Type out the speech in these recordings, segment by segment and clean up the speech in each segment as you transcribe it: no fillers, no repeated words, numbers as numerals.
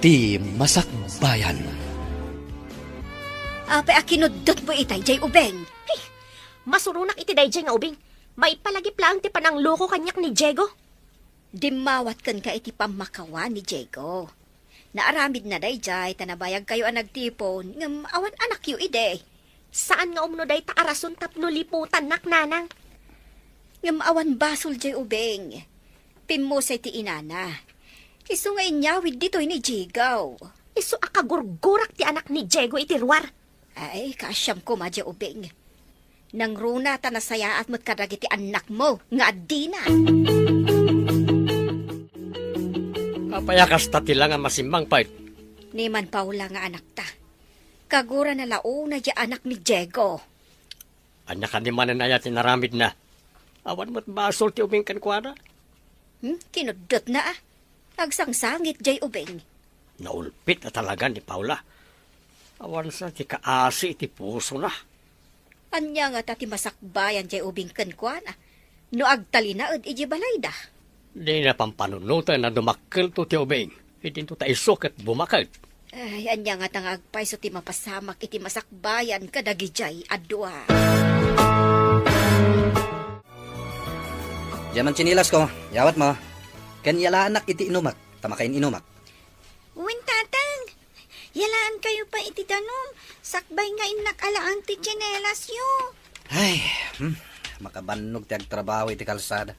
ti Masakbayan. Apay akinudot mo itay, jay ubeng. Hey, masurunak iti dayjay nga ubing. May palagip lang ti panang loko kanyak ni Diego. Dimawat kan ka iti pamakawa ni Diego. Naaramid na dayjay, tanabayag kayo ang nagtipon, ngam awan anak yu ide. Saan nga umno day taarason tapno liputan nak nanang? Ngam awan basol jay ubeng. Pimusay ti inana. Isu nga inyawid dito'y ni Jigaw. Isu akagurgurak ti anak ni Diego iti ruwar. Ay, kasyam ko madya ubeng. Nang runa ta nasaya at matkaragi ti anak mo, nga adina. Kapayakas tati lang ang masimbang pait. Ni man Paula nga anak ta. Kagura na launa dya anak ni Diego. Anya ka ni manan ayat tinaramid na. Awan mo't basol ti ubing kankwana. Kinudot na ah. Agsangsangit jay ubeng. Naulpit na talaga ni Paula. Awan sa ti kaasi iti puso na. Anya nga tati masakbayan jay ubing kankwana. No agtalinaod iji balayda. Di na pampanunutan na dumakil to ti ubing. Hindi to ta isok at bumakil. Ay, anya nga tang agpay so ti mapasamak iti masakbayan kadagi jay adwa. Diyaman chinilas ko, yawat mo. Kanyala anak iti inumak, tamakain inumak. Uwin tatang, yalaan kayo pa iti danom. Sakbay nga inak alaan ti tsinelas yo. Ay, makabanog ti agtrabaho iti kalsada.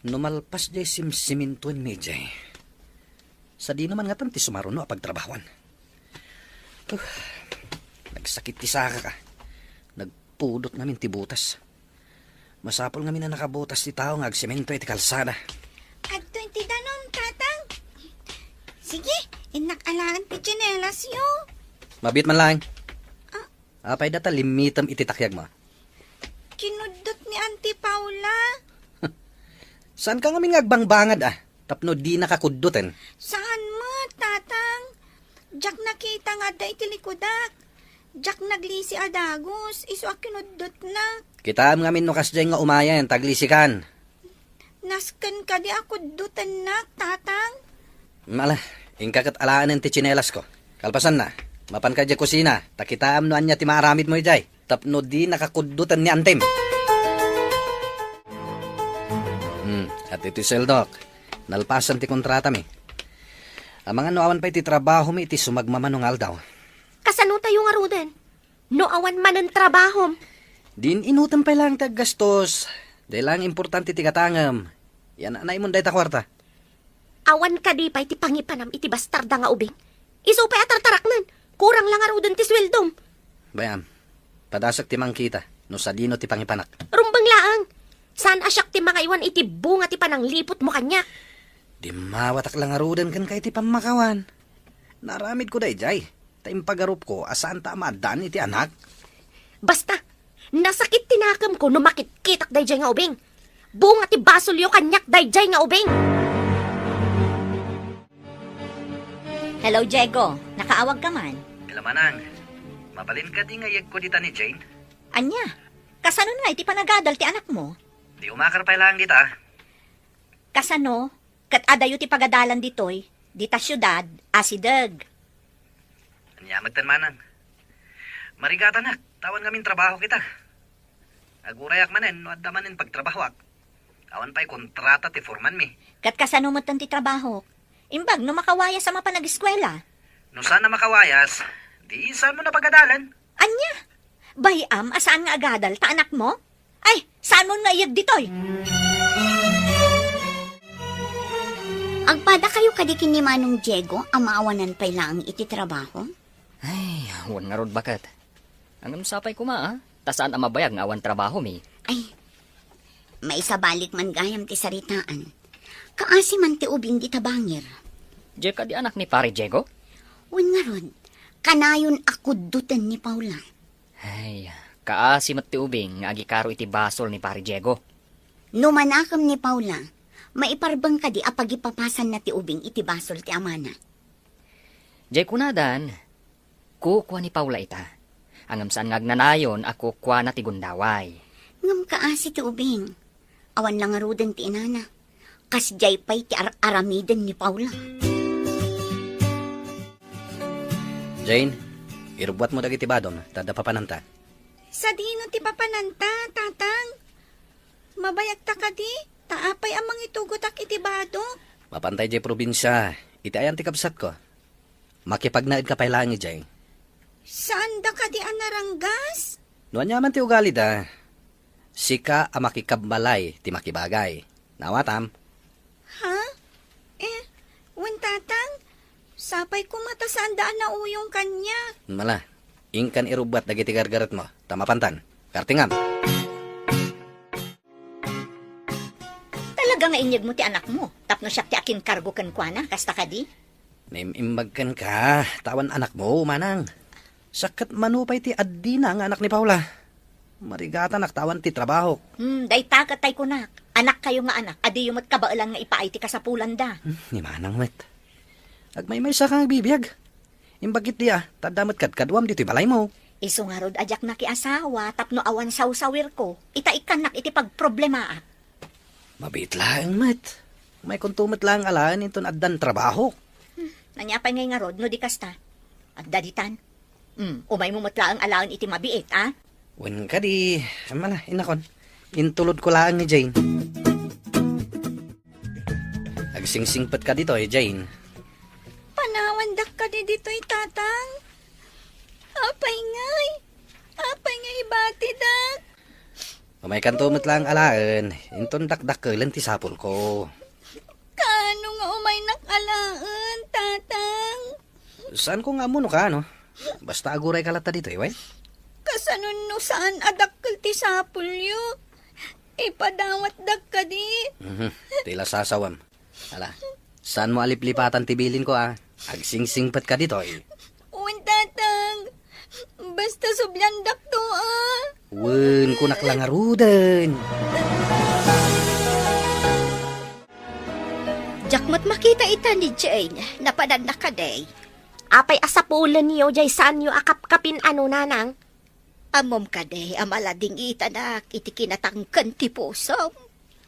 Numalpas di simsimintuin medjay. Sa di naman nga tan ti sumaruno apagtrabawan. Nagsakit ti saka ka. Nagpudot namin ti butas. Masapol nga na nakabutas ti tao nga agsemento iti kalsada. Adto iti danom, tatang. Sige, inak alaan ti tsinelas yo. Mabit man lang. Apay data limitam iti takyag mo. Kinudot ni Auntie Paula. Saan ka nga agbangbangad tapno di nakakudutin. Saan mo, tatang? Jack nakita nga da iti likodak. Jack naglisi adagos, iso akinudot na. Kita ngamin no kasjay nga umayan, taglisikan. Naskan ka di ako dutan na, tatang. Mala, ingkakat alaanan ti tsinelas ko. Kalpasan na, mapan ka di kusina, takitaam no anya ti maaramid mo ijay. Tapno di nakakudutan ni Antem. At iti seldok, nalpasan ti kontrata mi. Ang mga noawan pa iti trabaho mi iti sumagmamanong aldaw. Kasano tayo nga ruden? No awan man ang trabaho. Din inutan pa lang taggastos. Dahil lang importante ti katangam. Yan anay mo day ta kwarta. Awan ka di pa iti pangipanam iti bastarda nga ubing. Iso pa atartaraknan. Kurang lang nga ruden ti sweldom. Bayam, padasak ti mangkita, no sa dino ti pangipanak. Rumbang laang. Saan asyak ti mga iwan iti bunga ti panang lipot mo kanya? Di mawatak lang arudan kan kay ti pamakawan. Naramid ko day jay. Taim pagarup ko, asaan ta amadaan iti anak? Basta, nasakit tinakam ko no makitkitak dayjay nga ubing. Bunga ti basulyo kanyak dayjay nga ubing. Hello, Diego. Nakaawag ka man. Ilamanang, mabalin ka di ngayag ko dita ni Jane? Anya, kasano na iti panagadal ti anak mo? Di umakar pa lang dita. Kasano, kat adayo ti pagadalan ditoy, dita syudad, asideg. Anyamag tan manang. Marigata nak, tawan ngamin trabaho kita. Agurayak manen, no adda manen pagtrabahowak. Awan pa'y kontrata ti forman mi. Kat kasano mo ti trabaho? Imbag, no makawaya sa mapanag-eskwela. No sana makawayas, di saan mo na pagadalan? Anya, bayam, asaan nga agadal ta anak mo? Ay, saan mo nga iyag ditoy? Agpada kayo kadikin ni Manong Diego ang maawanan pa lang iti trabaho? Ay, awan nga rod bakat. Ang sapay ko tasaan ang mabayag nga awan trabaho mi. Ay, may isabalik man gayam ti saritaan. Kaasi man ti ubing di tabangir. Diyan ka di anak ni pare Diego? Wen nga rod, kanayon ako dutan ni Paula. Ay, kaasi mat ti ubing nga agikaro iti basol ni pare Diego. Numanakam ni Paula, maiparbang ka di apagipapasan na ti ubing iti basol ti amana. Diyan kunadan, kukuha ni Paula ita. Angam saan ngagnanayon ako kuha na ti gundaway. Ngam kaasi ti ubing. Awan lang nga rudan ti inana. Kasjay pa'y ti aramiden ni Paula. Jane, irubuat mo dagiti badom, tada papananta. Sa dino ti papananta, tatang. Mabayag ta ka di, taapay amang itugot ak itibado. Mapantay jay probinsya, iti ayan ti kabsat ko. Makipagnaid ka pailangi jay. Saan da ka di anaranggas? Nuan yaman ti ugali da. Sika a makikabbalay ti makibagay. Nawatam. Ha? Wen tatang, sapay ko mata saan daan na uyong kanya. Mala, ingkan irubat dagiti gargaret mo. Tamapantan. Kartingam. Talaga nga inyag mo ti anak mo. Tapno siya ti akin kargo kan kwa na, kasta ka di. Naimbagkan ka. Tawan anak mo, manang. Sakat manupay ti addi na ang anak ni Paula. Marigatan tawan ti trabaho. Day takatay ko na. Anak kayo nga anak. Adi yung matkabailan nga ipaay ti kasapulan da. Ni manang met. Agmay sa kang bibiyag. Imbagit diya, tadamat kadkadwam dito'y balay mo. Iso nga rod ajak na ki asawa, tapno awan sawsawir ko. Ita-ikan nak iti pagproblema. Mabit lang, met. May kuntumat lang alaan iton addan trabaho. Nanyapay ngay nga rod, no di kasta. At daditan. Umay mo matla ang alaan iti mabiit, ah? Wen ka di, mala, inakon. Intulod ko lang ni Jane. Agsingsingpat ka dito Jane. Panawandak ka di dito'y tatang. Apay ngay bati dak. May kantumat lang alaan, inton dakdakkelan ti sapul ko. Kano nga umay nakalaan, tatang? Saan ko nga muno ka, no? Basta aguray kalata dito, eh, Kasanon no saan adakkel ti sapulyo. Ipadawat dak ka di. Tila sasawam. Ala, saan mo aliplipatan tibilin ko, ah? Agsingsingpat ka dito, eh. Uwan tatang. Basta sublandak to, ah. Wen, kunak lang arudan. Jakmat makita ita ni Jane. Napadan na ka day. Apay asapulan niyo, jay saan niyo akap-kapin ano nanang? Amom ka day, amalading ita na iti kinatangkan ti puso.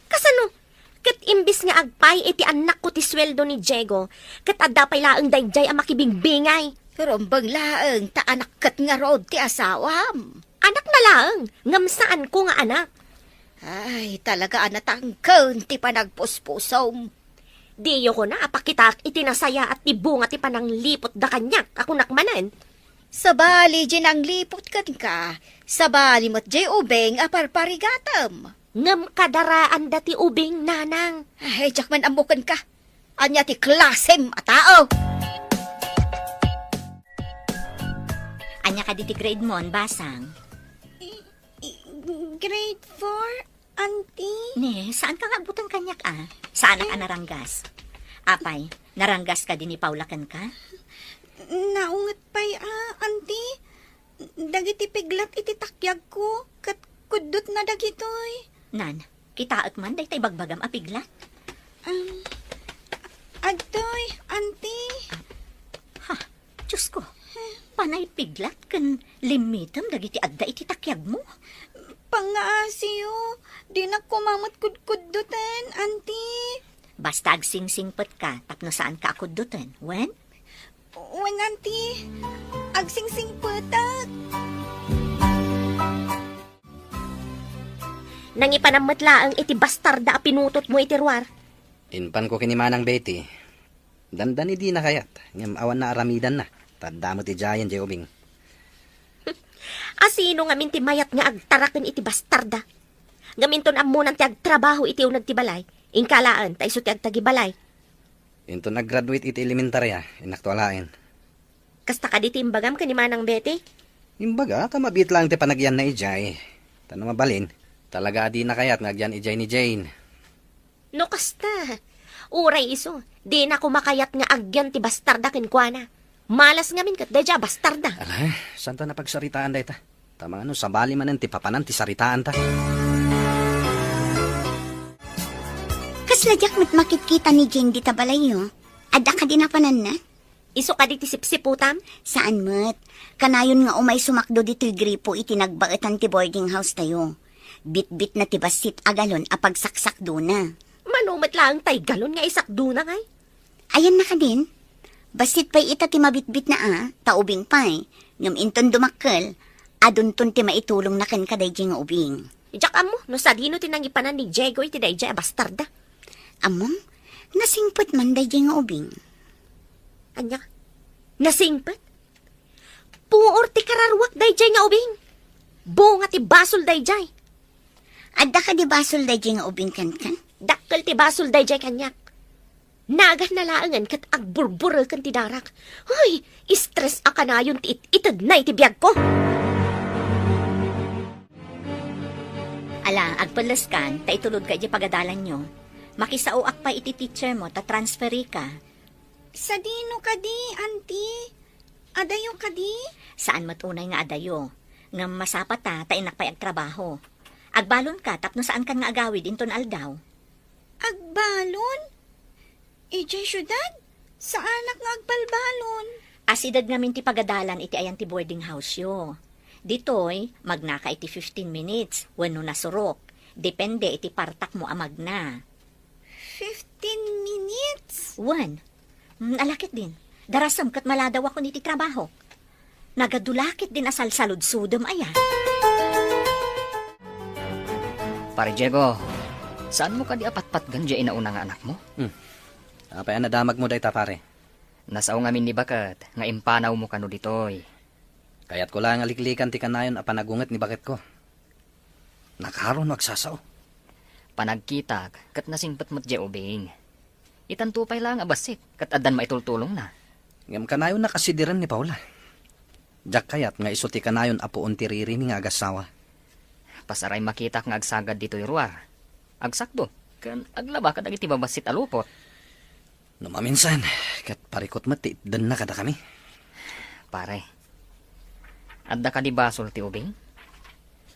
Kasano? Kat imbis nga agpay iti anak ko ti sweldo ni Diego, kat adapay laang dayjay ang makibingbingay. Pero bang laeng ta anak kat nga rod ti asawam. Anak na lang, ngam saan ko nga anak. Ay, talaga anatangkan ti panagpuspusom. Diyo ko na apakitak itinasaya at tibunga ti panang lipot da kanyak ako nakmanan. Sabali dyan ang lipot kan ka. Sabali mo't jay ubeng aparparigatam. Ngam kadaraan dati ubing nanang. Ay, jakman amukan ka. Anya ti klasem a tao. Anya ka di ti grade mo, basang. Grade 4, auntie? Ne, saan ka nga butang kanyak, ah? Saan ang naranggas? Apay, naranggas ka din ni Paula kan ka? Naungat pa'y, auntie. Dagiti piglat iti takyag ko. Kat kudot na dagitoy. Nan, kitaat man, day tay bagbagam apiglat. Agtoy, auntie. Ha, Diyos ko. Panay piglat kan limitam dagiti adda iti takyag mo. Pangaasiyo. Di na kumamat kudkudutan, auntie. Basta agsingsingpet ka, tapno saan ka akudutan. Wen? Wen, auntie. Agsingsing patak. Nangipanammatlaang iti bastarda a pinutot mo iti ruwar. Inpan ko kinimanang Betty. Dandan di na kayat. Ngam awan na aramidan na. Tanda mo ti Jayan, Jobing. Asino nga minti mayat nga agtaraken iti bastarda. Ngaminton amunan ti agtrabaho iti unag ti balay. Ingkalaan, ta iso ti agtagibalay. Into nag-graduate iti elementarya, inaktualain. Kasta ka di timbagam kanimanang Betty? Imbaga, kamabit lang ti panagyan na ijay. Tanong mabalin, talaga di na kayat ngagyan ijay ni Jane. No kasta. Uray iso, di na kumakayat nga agyan ti bastarda kenkwana. Malas nga min kat dadya bastarda. Ala, saan ta napagsaritaan da ita? Tama ano, sabali manen ti papanan ti saritaan ta. Kasladyak mat makikita ni Jane di tabalayo. Adda ka din napanan na? Iso ka di ti sipsiputam? Saan mat? Kanayon nga umay sumakdo di ti gripo iti nagbaetan ti boarding house tayo. Bit-bit na ti basit agalon apagsaksak do na. Manumat lang tay galon nga isakdo na ngay. Ayan na ka din. Basit pa'y ita ti mabitbit na taubing pa'y. Ngam inton dumakkel, adun ton ti maitulong na ken kaday nga ubing. Ijak amo, no sa dino tinangipanan ni Diego iti dayjay bastarda. Amom, nasingpot man day nga ubing. Anya, nasingpat? Puor ti kararwak dayjay nga ubing. Bunga ti basol dayjay. Adda ka di basol day nga ubing kan? Dakkel ti basol dayjay kanyak. Nagan na laangan kat agburbural kan ti darak. Ay, stress aka na yun ti itad na iti biyag ko. Ala, agpalas kan, ta itulod ka iti pagadalan nyo. Makisauak pa iti teacher mo, ta transferi ka. Sa dino ka di, auntie? Adayo ka di? Saan matunay nga adayo? Nga masapat ta inak pa'y agtrabaho. Agbalon ka, tapno saan kan nga agawid inton aldaw. Agbalon? Ijay syudad? Sa anak nga agbalbalon? Asidad ngamin ti pagadalan iti ayan ti boarding house yo. Ditoy, magnaka iti 15 minutes, wano nasurok. Depende iti partak mo amagna. 15 minutes? Alakit din. Darasam kat maladaw ako niti trabaho. Nagadulakit din asal salud-sudom ayan. Pare Diego, saan mo ka di apatpat ganja inauna nga anak mo? Apay nadamag mo day ta pare. Nasaw ngamin ni Bakat, nga impanaw mo kano ditoy. Kaya't ko lang aliklikan ti kanayon a panagunget ni bakit ko. Nakaron magsasaw. Panagkitag, kat nasingpat mo't dya ubing. Itantupay lang abasit, kat adan maitultulong na. Ngam kanayon nakasidiran ni Paula. Jak kayat nga iso ti kanayon apuon ti ririmi nga agasawa. Pasaray makita nga agsagad dito'y ruwar. Agsakdo, kan aglaba kadag iti babasit alupot. Numaminsan, kat parikot mati, dan na kada kami. Pare, adda ka di basol ti ubing?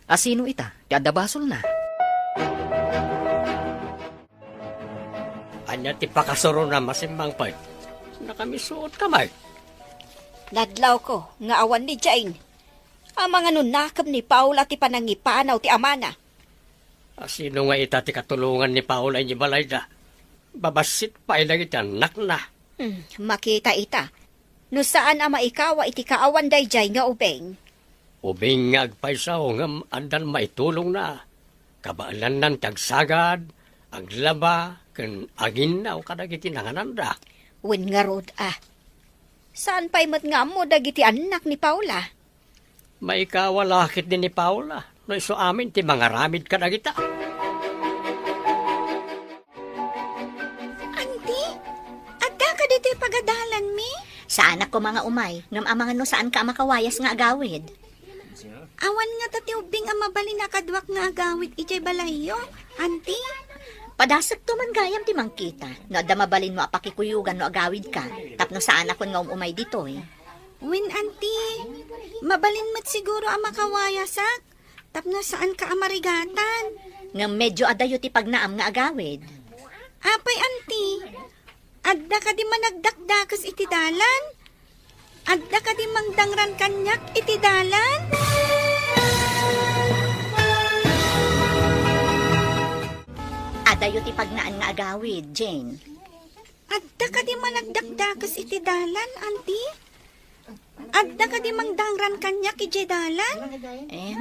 Asino ita? Ti adda basol na. Anya ti pakasuro na masimbang pa'y. Na kami suot kamay. Nadlaw ko, nga awan ni Jane. Ang mga nunakam ni Paula ti panangipanaw ti amana. Sino nga ita ti katulungan ni Paula ni Balayda? Babasit pa ilang iti anak na. Makita ita. No saan ama ikawa iti kaawan dayjay nga ubeng. Ubing nga agpaysaw nga andan maitulong na. Kabaalan ng tagsagad, aglaba, kan aginaw kadag iti nangananda. Wen nga rod Saan pa'y mat nga mo dagiti anak ni Paula? Maikawalakit din ni Paula. No iso amin ti mga ramid kadag ita. Auntie, adda ka dito pagadalan mi? Saan ako mga umay, ngam amangan no saan ka makawayas nga agawid. Awan nga tati ubing ang mabalin na kadwak nga agawid ijay balayo, auntie. Padasag to man gayam ti mangkita, no adda mabalin mo apakikuyugan no agawid ka, tapno saan ako nga umay dito eh. Win, auntie, mabalin mat siguro ang makawayasak. Tapno saan ka amarigatan? Ngam medyo adayo ti pagnaam nga agawid. Apay, auntie, adda ka di managdakdakas iti dalan? Adda ka di mangdangran kanyak iti dalan? Adayo ti pagnaan nga agawid, Jane. Adda ka di managdakdakas iti dalan, auntie? Adda ka di mangdangran kanyak iti dalan?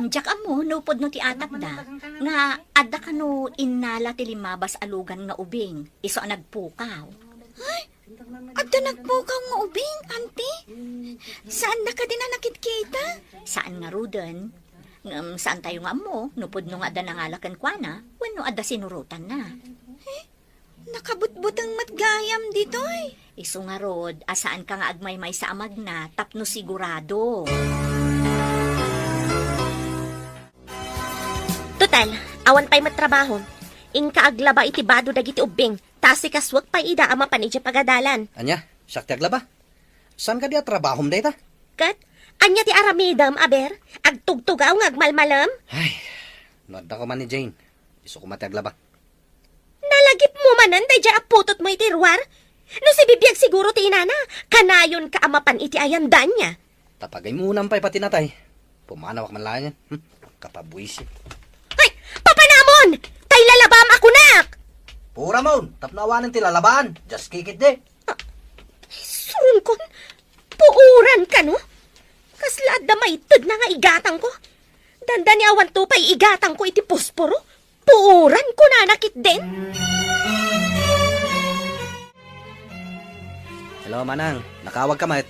Diyak amo, nupod no ti atak da. Nga, adda ka no inala ti limabas alugan nga ubing. Iso nagpukaw. Adda nagpukaw nga ubing, auntie? Saan na ka di na nakitkita? Saan nga ruden? Saan tayo nga mo? Nupod no nga adda nangalakan kwa na, wano adda sinurutan na. Nakabutbutang matgayam ditoy. Iso nga rod, asaan ka nga agmaymay sa amag na, tapno sigurado. Total, awan pa'y matrabaho. Inka aglaba iti bado dagiti ubing. Tasi kaswag pa ida ama panidya pagadalan. Anya, sakti agla ba? Saan ka di atrabahom day ta? Kat, anya ti aramidam, aber? Agtugtugaw nga agmalmalam? Ay, noda ko man ni Jane. Iso ko mati agla ba? Nalagip mo manan, day dya aputot mo iti ruwar? No si bibiyag siguro ti inana, kanayon ka amapan iti ayandan niya. Tapagay munang pa'y pati natay. Pumanawak man lang yan. Kapabuisi. Ay, papanamon! Tay lalabam ako nak! Pura mo, tapnawanan ti lalaban. Just kick it de. Sus! Kun, puuran ka no? Kaslad na may tud na nga igatang ko. Danda ni awan to pa'y igatang ko iti posporo. Puuran ko na nakit din. Hello, Manang. Nakawag ka, mat.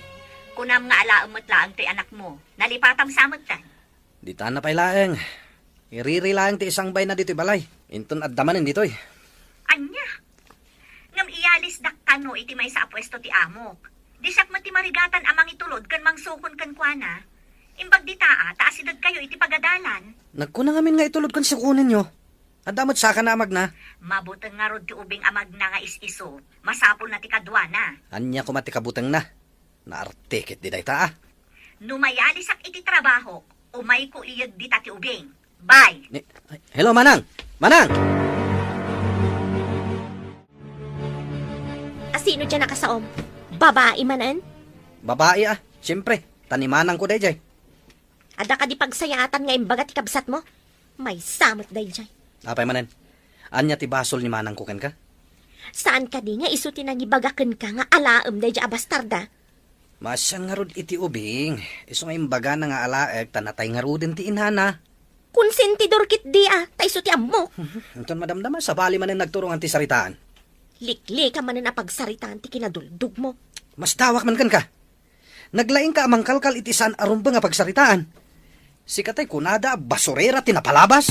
Kunam nga alaamot lang ti anak mo. Nalipatam samot tan. Di taan na pa'y laeng. Iriri laeng ti isang bay na dito'y balay. Inton at damanin dito'y. Anya? Ngam iyalis daktano iti may sa apwesto ti amok. Disak mo ti marigatan amang itulod kan mangsukon kan kuana. Imbag di taa, taasidad kayo iti pagadalan. Nagkunang amin nga itulod kan sikunin nyo. At damot saka na amag na. Mabutang nga rod ti ubing amag na nga is-iso. Masapol na ti kadwana. Anya kumati kabutang na. Naartikit di day taa. Numayalisak iti trabaho. Umay ko iyag di ti ubing. Bye! Hello, Manang! Manang! Asino dyan nakasaom? Babae manan? Babae ah. Siyempre, tanimanang ko day jay. Ada ka di pagsayatan nga imbaga ti kabsat mo? May samot day dyan. Apay manan. Anya ti basol ni Manang kuken ka? Saan ka di nga isuti nang ibagakan ka nga alaam day dyan abastarda? Masyang nga rod iti ubing. Iso nga imbaga na nga alaeg, tanatay nga rodin ti inhana. Konsentidor kit di ta isuti mo. Anton madamdama, sa bali manan nagturong anti saritaan. Likli ka man na pagsaritaan ti kinaduldug mo. Mas dawak man kan ka. Naglaing ka amang kalkal iti saan arumba nga pagsaritaan. Si katay kunada, basurera, tinapalabas.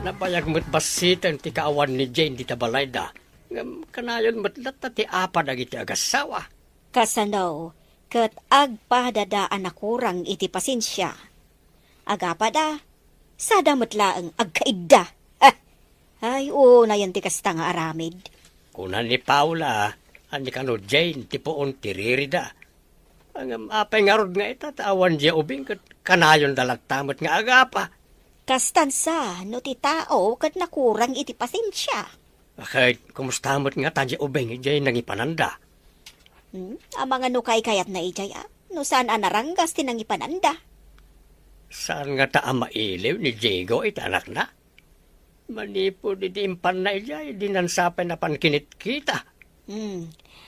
Nabayag mo't basitan ti kaawan ni Jane di tabalayda. Ngam kanayon mo't lata ti apa dagiti agasawa. Kasanaw, kat agpadadaan na kurang iti pasensya. Agapada, sadamot laang agkaigda. Ay, na yan ti kasta nga aramid. Kunan ni Paula, ani kano Jane ti poon tiririda. Ang apay nga rod nga ita, taawan diya ubing kat kanayon dalagtamot nga agapa. Kastansa, no ti tao, kat nakurang iti pasensya. Kahit kumustamot nga tadya ubing ijay nang ipananda. Ang mga nukay kayat na ijay, no saan anaranggas tinang ipananda. Saan nga taa mailiw ni Diego ita anak na? Manipo di impan na ijay, dinansapay na pankinit kita.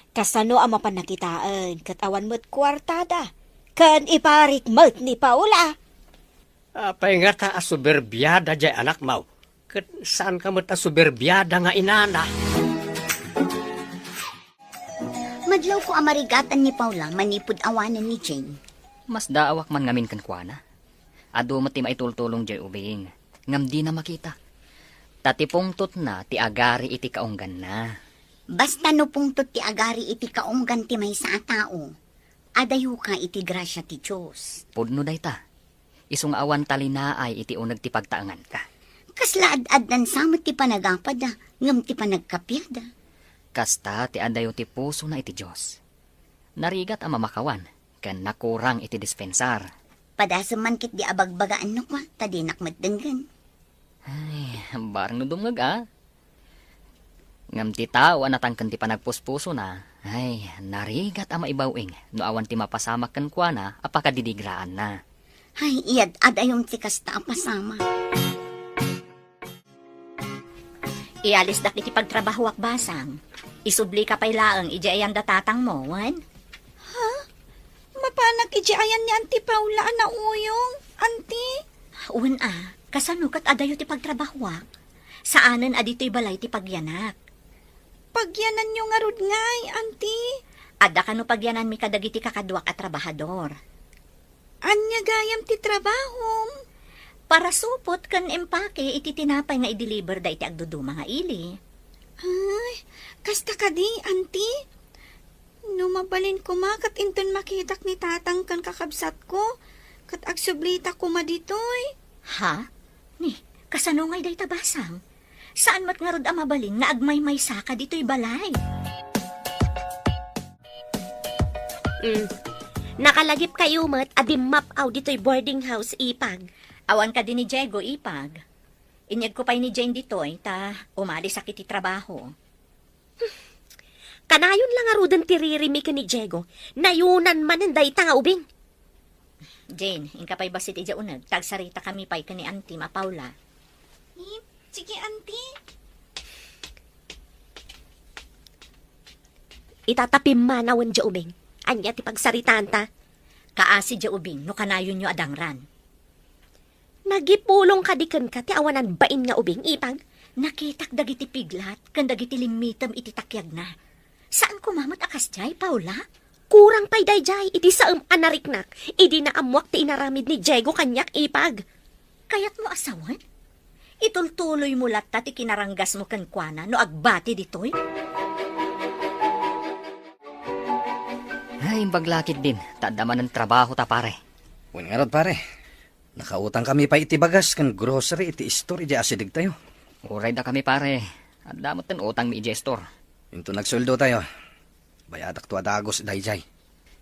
Kasano ang mapanakitaan, kat awan mo't kwartada. Kan iparik mo't ni Paula. Apay nga ta asuberbiyada jay anak mau. Kat saan ka mo ta suberbiyada nga inana? Madlaw ko amarigatan ni Paula manipod awanan ni Jane. Mas daawak man ngamin kan kuana. Ado mo ti maitultulong jay ubing. Ngam di na makita. Tatipong tot na ti agari iti kaunggan na. Basta no pungtot ti agari iti kaunggan ti may sa tao. Adayo ka iti grasya ti Diyos. Pudno day ta. Isung awan talinaay iti unag ti pagtaangan ka. Kaslaad-ad nan samot ti panagapada, ngam ti panagkapyada. Kasta ti adayo ti puso na iti Diyos. Narigat ang mamakawan, kan nakurang iti dispensar. Padasaman kit di abagbagaan no kwa, tadinak matdenggan. Ay, barang no dumngag Ngam ti tao anatangkan ti panagpuspuso na, ay, narigat ang maibawing, no awan ti mapasamak kan kwa na, apakadidigraan na. Ay, iyad adayong ti kasta pasama. Iyalis dak iti pagtrabaho ak basang. Isubli ka pa'y laang iji ayan datatang mo, wan? Mapanak iji ayan ni Auntie Paula na uyong. Auntie? Uwan kasano kat adayo ti pagtrabaho ak? Saanan adito'y balay ti pagyanak? Pagyanan nyo nga rod ngay, Auntie. Ada ka no pagyanan mi kadagiti kakadwak at trabahador. Anya gayam ti trabahom. Para supot kan empake iti tinapay nga i-deliver da iti agduduma nga ili. Ay, kasta ka di, Auntie. No mabalin ko kat inton makitak ni tatang kan kakabsat ko. Kat agsublita ko maditoy. Ha? Ni, kasano ngay day tabasang? Saan mat nga rod ang mabalin nga agmay-may saka dito'y balay? Nakalagip kayo mat adim map out dito'y boarding house ipag. Awan ka din ni Diego ipag. Inyag ko pa'y ni Jane dito'y ta umalis sa kiti trabaho. Kanayon lang arudan tiririmi ka ni Diego. Nayunan man ang day nga ubing. Jane, ingka pa'y basit ija unag. Tagsarita kami pa'y ka ni Auntie Paula. Sige, Auntie. itatapim manawan dya ubing. Anya ti pagsaritaan ta. Kaasi dya ubing, no kanayon nyo adangran. Nagipulong ka di ka ti awanan bain nga ubing, ipag. Nakitak dagiti piglat, kan dagiti limitam iti takyag na. Saan kumamat akas jay, Paula? Kurang pay dayjay, iti saam anariknak. Idi na amwak ti inaramid ni Diego kanyak, ipag. Kayat mo asawan? Itultuloy mo latta ti kinaranggas mo kankwana no agbati ditoy? Ay, baglakid din. Tadaman ng trabaho ta, pare. Wen nga rod, pare. Nakautang kami pa iti bagas kan grocery iti store iti asidig tayo. Uray da kami, pare. At damot ng utang mi i-gestor. Into nagsuldo tayo. Bayadak to adagos dayjay.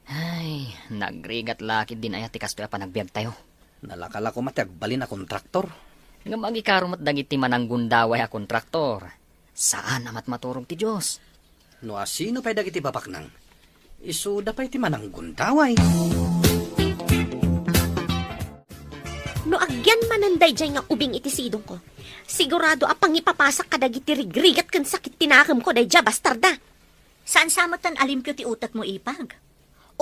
Ay, nagrigat lakid din ayat ti kastoy pa nagbiag tayo. Nalakala ko mati agbalin na kontraktor. Nga magikarumat dagiti mananggundaway a kontraktor. Saan amat maturog ti Diyos? No asino pa'y dagiti babaknang. Isuda pa'y ti mananggundaway. No agyan mananday dyan nga ubing iti sidong ko. Sigurado apang ipapasak ka dagiti rigrigat kan sakit tinakam ko dayja bastarda. Saan samot tan alimpyo ti utak mo ipag?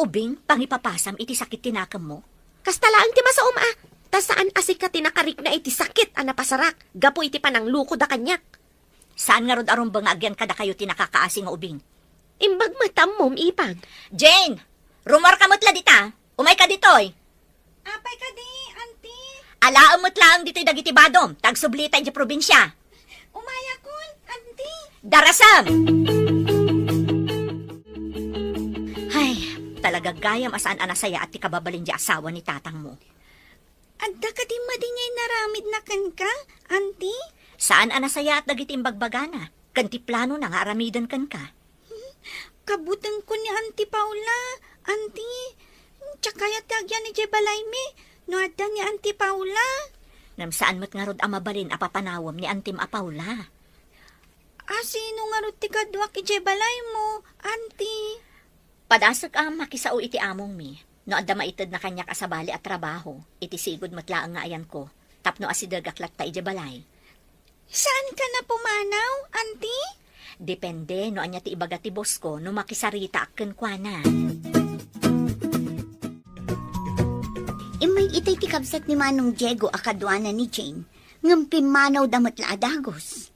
Ubing, pangipapasam iti sakit tinakam mo? Kastalaan ti masaom Ta saan asik ka tinakarik na iti sakit ana pasarak. Gapo iti panang luko da kanyak. Saan nga rod aron ba nga agyan kada kayo tinakakaasi nga ubing? Imbag matamom ipag. Jane! Rumor ka mutla dita. Umay ka ditoy. Apay ka di, auntie. Alaam mutla ang ditoy dagiti badom. Tagsublita iti probinsya. Umaya kun, auntie. Darasam! Ay, talaga gayam asaan anasaya at ti kababalin di asawa ni tatang mo. Adda ka di madingay naramid na kan ka, auntie. Saan anasaya at dagiti imbagbagana? Kanti plano na nga aramidan kan ka. Kabutang ko ni Auntie Paula, auntie. Tsakayat tagyan ni Jebalay mi, no adda ni Auntie Paula. Nam saan mo't nga rod amabalin apapanawam ni Antim Apaula. Sino nga rod ti kadwak i Jebalay mo, auntie? Padasag ang makisao iti among mi. No adda maitid na kanyak asabali at trabaho. Iti sigod matlaang nga ayan ko. Tapno asidag aklat ta ijebalay. Saan ka na pumanaw, auntie? Depende no anya ti ibaga ti boss ko no makisarita akken kuana. Imay itay ti kabsat ni Manong Diego akadwana ni Jane. Ngampi manaw damot la adagos.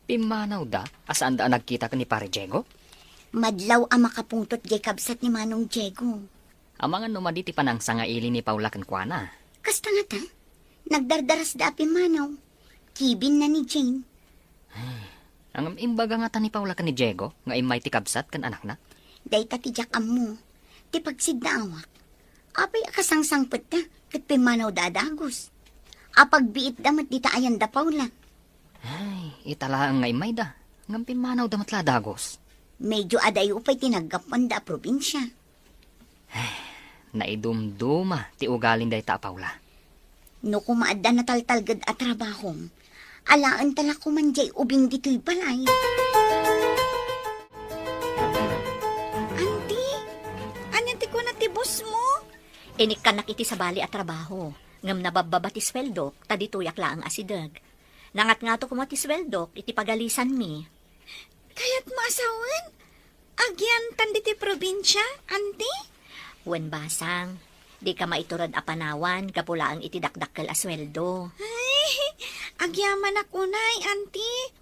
Pimanaw da? Asaan da nagkita ka ni pare Diego? Madlaw ang makapungtot jay kabsat ni Manong Diego. Ang mga numaditi panang sangaili ni Paula kankwana. Kasta nga ta, nagdardaras da api manaw. Kibin na ni Jane. Ang imbaga nga ta ni Paula kan ni Diego, nga imay ti kabsat kan anak na. Day ta ti jakam mo. Ti pagsid na awak. Apay akasangsangpet ta, kat pimanaw da adagos. Apag biit damat di ta ayan da Paula. Ay, itala nga imay da. Ngam pimanaw damat la dagos. Medyo aday upay tinagapan da probinsya. Naidumduma ti ugalin day ta Paula. No kumaadda na taltalgad at trabahom, alaan tala ko man jay ubing dito'y balay. Auntie, anyan ti ko na ti boss mo? Inik ka nakiti sa bali at trabaho. Ngam nabababa ti sweldo, tadituyak la ang asidag. Nangat nga to kumati sweldo, iti pagalisan mi. Kaya't maasawan? Agyan tandi ti probinsya, auntie? Wen basang, di ka maiturad apanawan, kapula ang itidakdakkel asweldo. Ay, agyaman ako nay, auntie.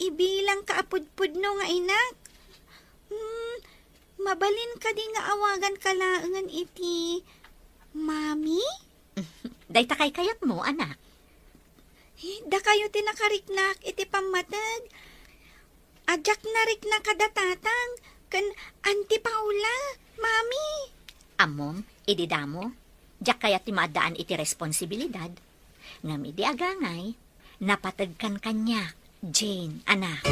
Ibilang ka apudpud no nga inak. Mabalin ka di nga awagan kalaangan iti mami? Day takay kayat mo, anak. Da kayo tinakariknak iti pamatag. Ajak narik na kadatatang kan Auntie Paula, mami. Amom, ididamo, jak kayat ti maadaan iti responsibilidad. Ngam idi agangay, napatagkan kanya, Jane, anak.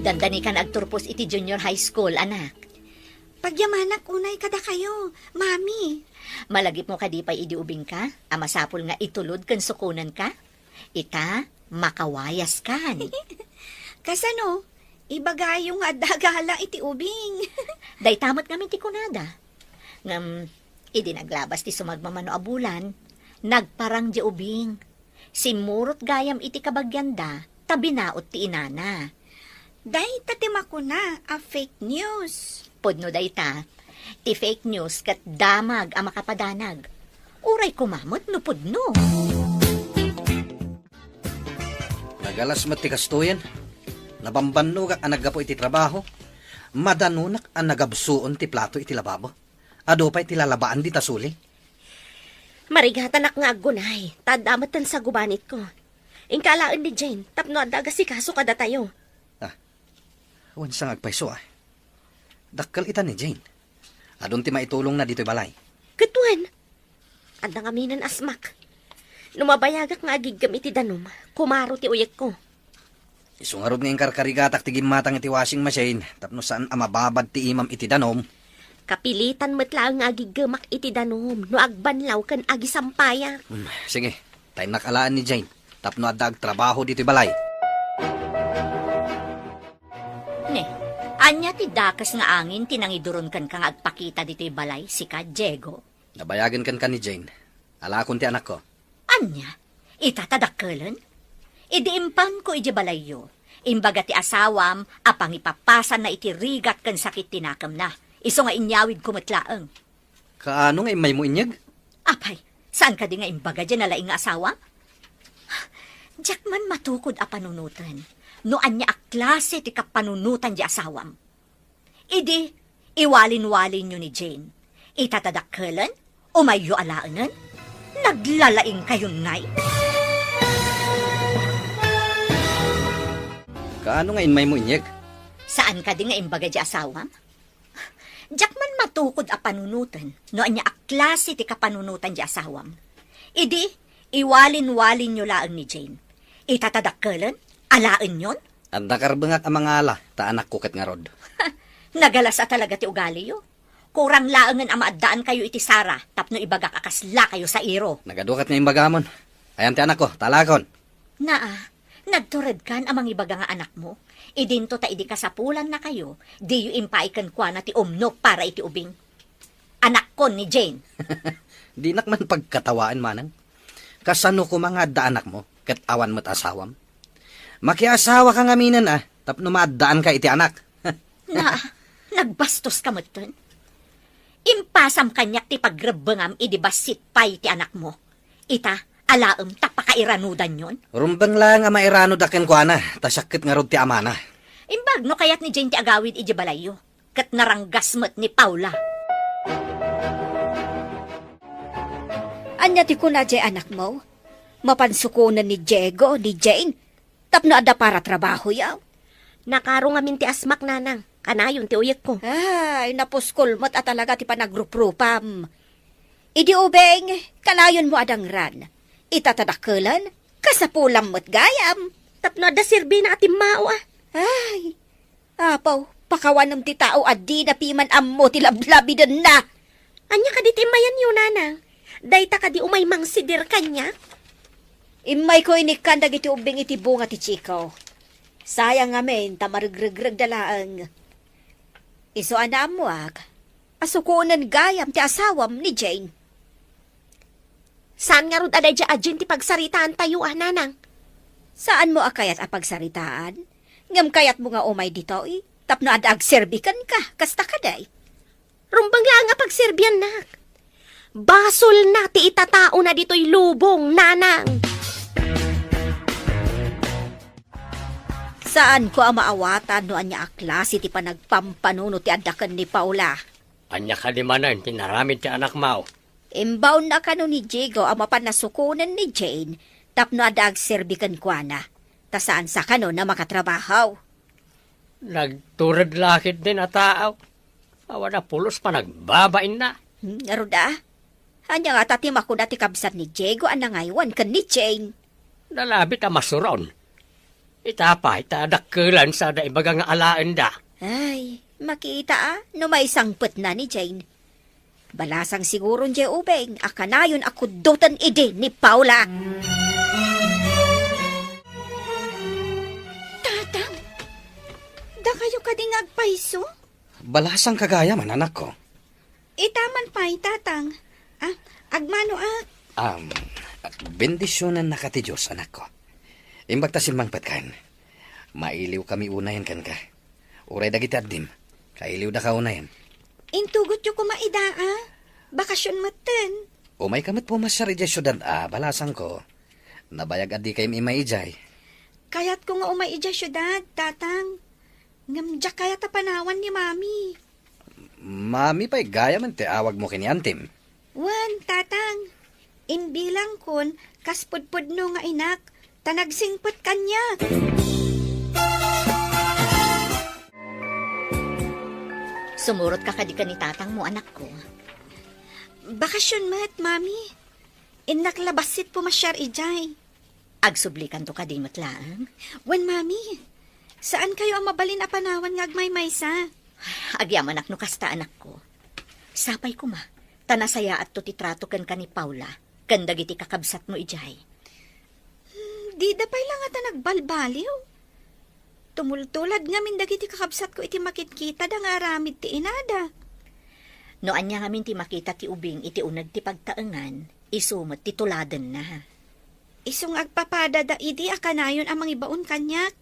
Dandani ka nagturpos iti junior high school, anak. Pagyamanak unay kada kayo, mami. Malagip mo kadi pa idiubing ka, amasapol nga itulod kan sukunan ka. Ita, makawayas kan. Kasano, ibagayo nga dagala iti ubing. Day tamat kami ti kunada. Ngam, idi naglabas ti sumagmamano abulan, nagparang di ubing. Simurot gayam iti kabagyanda, tabinaot ti inana. Day tatima ko na, fake news. Podno day ta, ti fake news kat damag ang makapadanag. Uray kumamot no podno. Nagalas mat ti kastoyan. Nabambanno kak ang nagapo iti trabaho. Madanunak ang nagabsuon ti plato iti lababo. Ado pa iti lalabaan di tasuli. Marigatan ak nga agunay, tadamatan sa gubanit ko. Ingkalaan ni Jane, tapno adaga si kaso kada tayo. Awan sang agpaiso Dakkal ita ni Jane. Adun ti maitulong na dito'y balay. Katuan, adang aminan asmak. Numabayagak nga agigam iti danom, kumaro ti uyek ko. Isungarod ngayong karkarigatak ti gimatang iti washing machine. Tapno saan amababad ti imam iti danom. Kapilitan matla nga agigamak iti danom, no agbanlaw kan agisampaya. Sige, tayo nakalaan ni Jane. Tapno adag trabaho dito'y balay. Ne, anya ti dakas nga angin tinangiduron kan kang agpakita dito'y balay, si ka Diego. Nabayagan kan ni Jane. Alakon ti anak ko. Anya, itatadakkelan? Idiimpan ko iti balayyo. Imbaga ti asawam, apang ipapasan na iti rigat kan sakit tinakam na. Iso nga inyawid kumatlaang. Kaano nga may mo inyag? Apay, saan ka di nga imbaga dyan nalaing nga asawa? Diyak man matukod a panunutan. No anya a klase ti kapanunutan di asawam. Idi, iwalin-walin nyo ni Jane. Itatadakkelan? O mayo alaanan? Naglalaing kayon ngay? Kaano nga may mo inyag? Saan ka di nga imbaga di asawam? Diyak man matukod a panunutan, no anya a klase ti kapanunutan di asawam. Idi, iwalin-walin nyo laang ni Jane. Itatadakkelan? Alaan yon? At nakarbangak ang mga ala, ta anak ko kat nga rod. Nagalasa talaga ti ugali yo. Kurang laangan ang maadaan kayo iti Sara, tapno ibagak akasla kayo sa iro. Nagadukat nga yung bagamon. Ayan ti anak ko, talakon. Nagtured kan amang ibaga nga anak mo. Idinto ta idi kasapulan na kayo, di yu impaikan kwa na ti umnok para iti ubing. Anak ko ni Jane. Di nakman pagkatawaan manang. Kasano ko mga anak mo, kat awan mo't asawam. Makiasawa ka nga minan tapno maadaan ka iti anak. Nagbastos ka mo't impasam kanyak ti pagrebengam idi basit pay ti anak mo. Ita, alaem tapakairanudan yon. Rumbang lang nga mairano daken ko ana, tasakit nga rod ti amana. Imbag no kayat ni Jane ti agawid iji balayo. Kat naranggas mo't ni Paula. Anya ti kuna di anak mo? Mapansukunan ni Diego, ni Jane. Tapno ada para trabaho yaw. Nakarong amin ti asmak nanang. Kanayon ti uyek ko. Ay, napuskol mo't at talaga ti panagrupropam. Idi ubeng, kanayon mo adang ran. Itatadakkelan, kasapulam mo't gayam. Tapno da sirbi na atim mao Ay, apaw, pakawanam ti tao at di na piman ammo ti lablabi din na. Anya ka di timayan yun nanang. Dayta ka di umay mangsidir kanya. Imay ko inikan dagiti ubeng iti bunga ti Chico. Sayang amin, tamarigrigrag dalaang. Iso anam mo asukunan gayam ti asawam ni Jane. Saan nga rod aday di adjin ti pagsaritaan tayo nanang? Saan mo akayat apagsaritaan? Ngam kayat mo nga umay dito tapno ad agserbikan ka, kasta kaday. Rumbang lang nga pagserbyan nak. Basol na ti itatao na dito'y lubong, nanang. Saan ko ang maawatan no anya aklase ti panagpampanuno ti adakan ni Paula? Anya ka di manan, tinaramid ti anak mo. Imbaw na kano ni Diego ang mapanasukunan ni Jane, tapno adag serbikan kwa na. Ta saan sa kano na makatrabaho? Nagturad lakit din na tao. Awa na pulos pa nagbabain na. Aruda, anya nga tatim ako dati kabsat ni Diego ang nangaywan kan ni Jane. Nalabit ang masuron. Itapay, tadakkelan sa daibaga nga alaan da. Ay, Makita no may sangpet na ni Jane. Balasang siguro niya ubeng, akanayon ako dutan ide ni Paula. Tatang, da kayo kading agpaiso? Balasang kagaya man, anak ko. Itaman pa'y, tatang. Agmano Bendisyonan na ka ti Diyos, anak ko. Imbag ta silmang patkan. Mailiw kami unayan kan ka. Uray dagiti addim. Kailiw da ka unayan. Intugot yung kumaidaa. Bakasyon maten. Umay kamit pumasyari di syudad balasang ko. Nabayag adi kayong imaijay. Kaya't ko nga umay ija syudad, tatang. Ngamdya kaya tapanawan ni mami. Mami pa'y gaya man ti awag mo kini antim. Wan, tatang. Inbilang kon, kaspudpud no nga inak. Tanagsingput kanya. Sumurot ka kadi ka ni tatang mo, anak ko. Bakasyon mat, mami. Inaklabasit pumasyar ijay. Agsublikan to kadi matlaang. Wan, mami. Saan kayo ang mabalin apanawan nga agmay-maysa? Agyaman no kasta anak ko. Sapay ko ma, tanasaya at to titrato kan ka ni Paula, kan dagiti kakabsat mo ijay. Di dapay lang ata nagbalbaliw. Tumultulad nga min dagiti kakabsat ko iti makitkita da nga aramid ti inada. No anya ngamin ti makita ti ubing iti unag ti pagtaengan, isumot ti tuladen na. Isong agpapada da idi akanayon ang mga ibaon kanyak.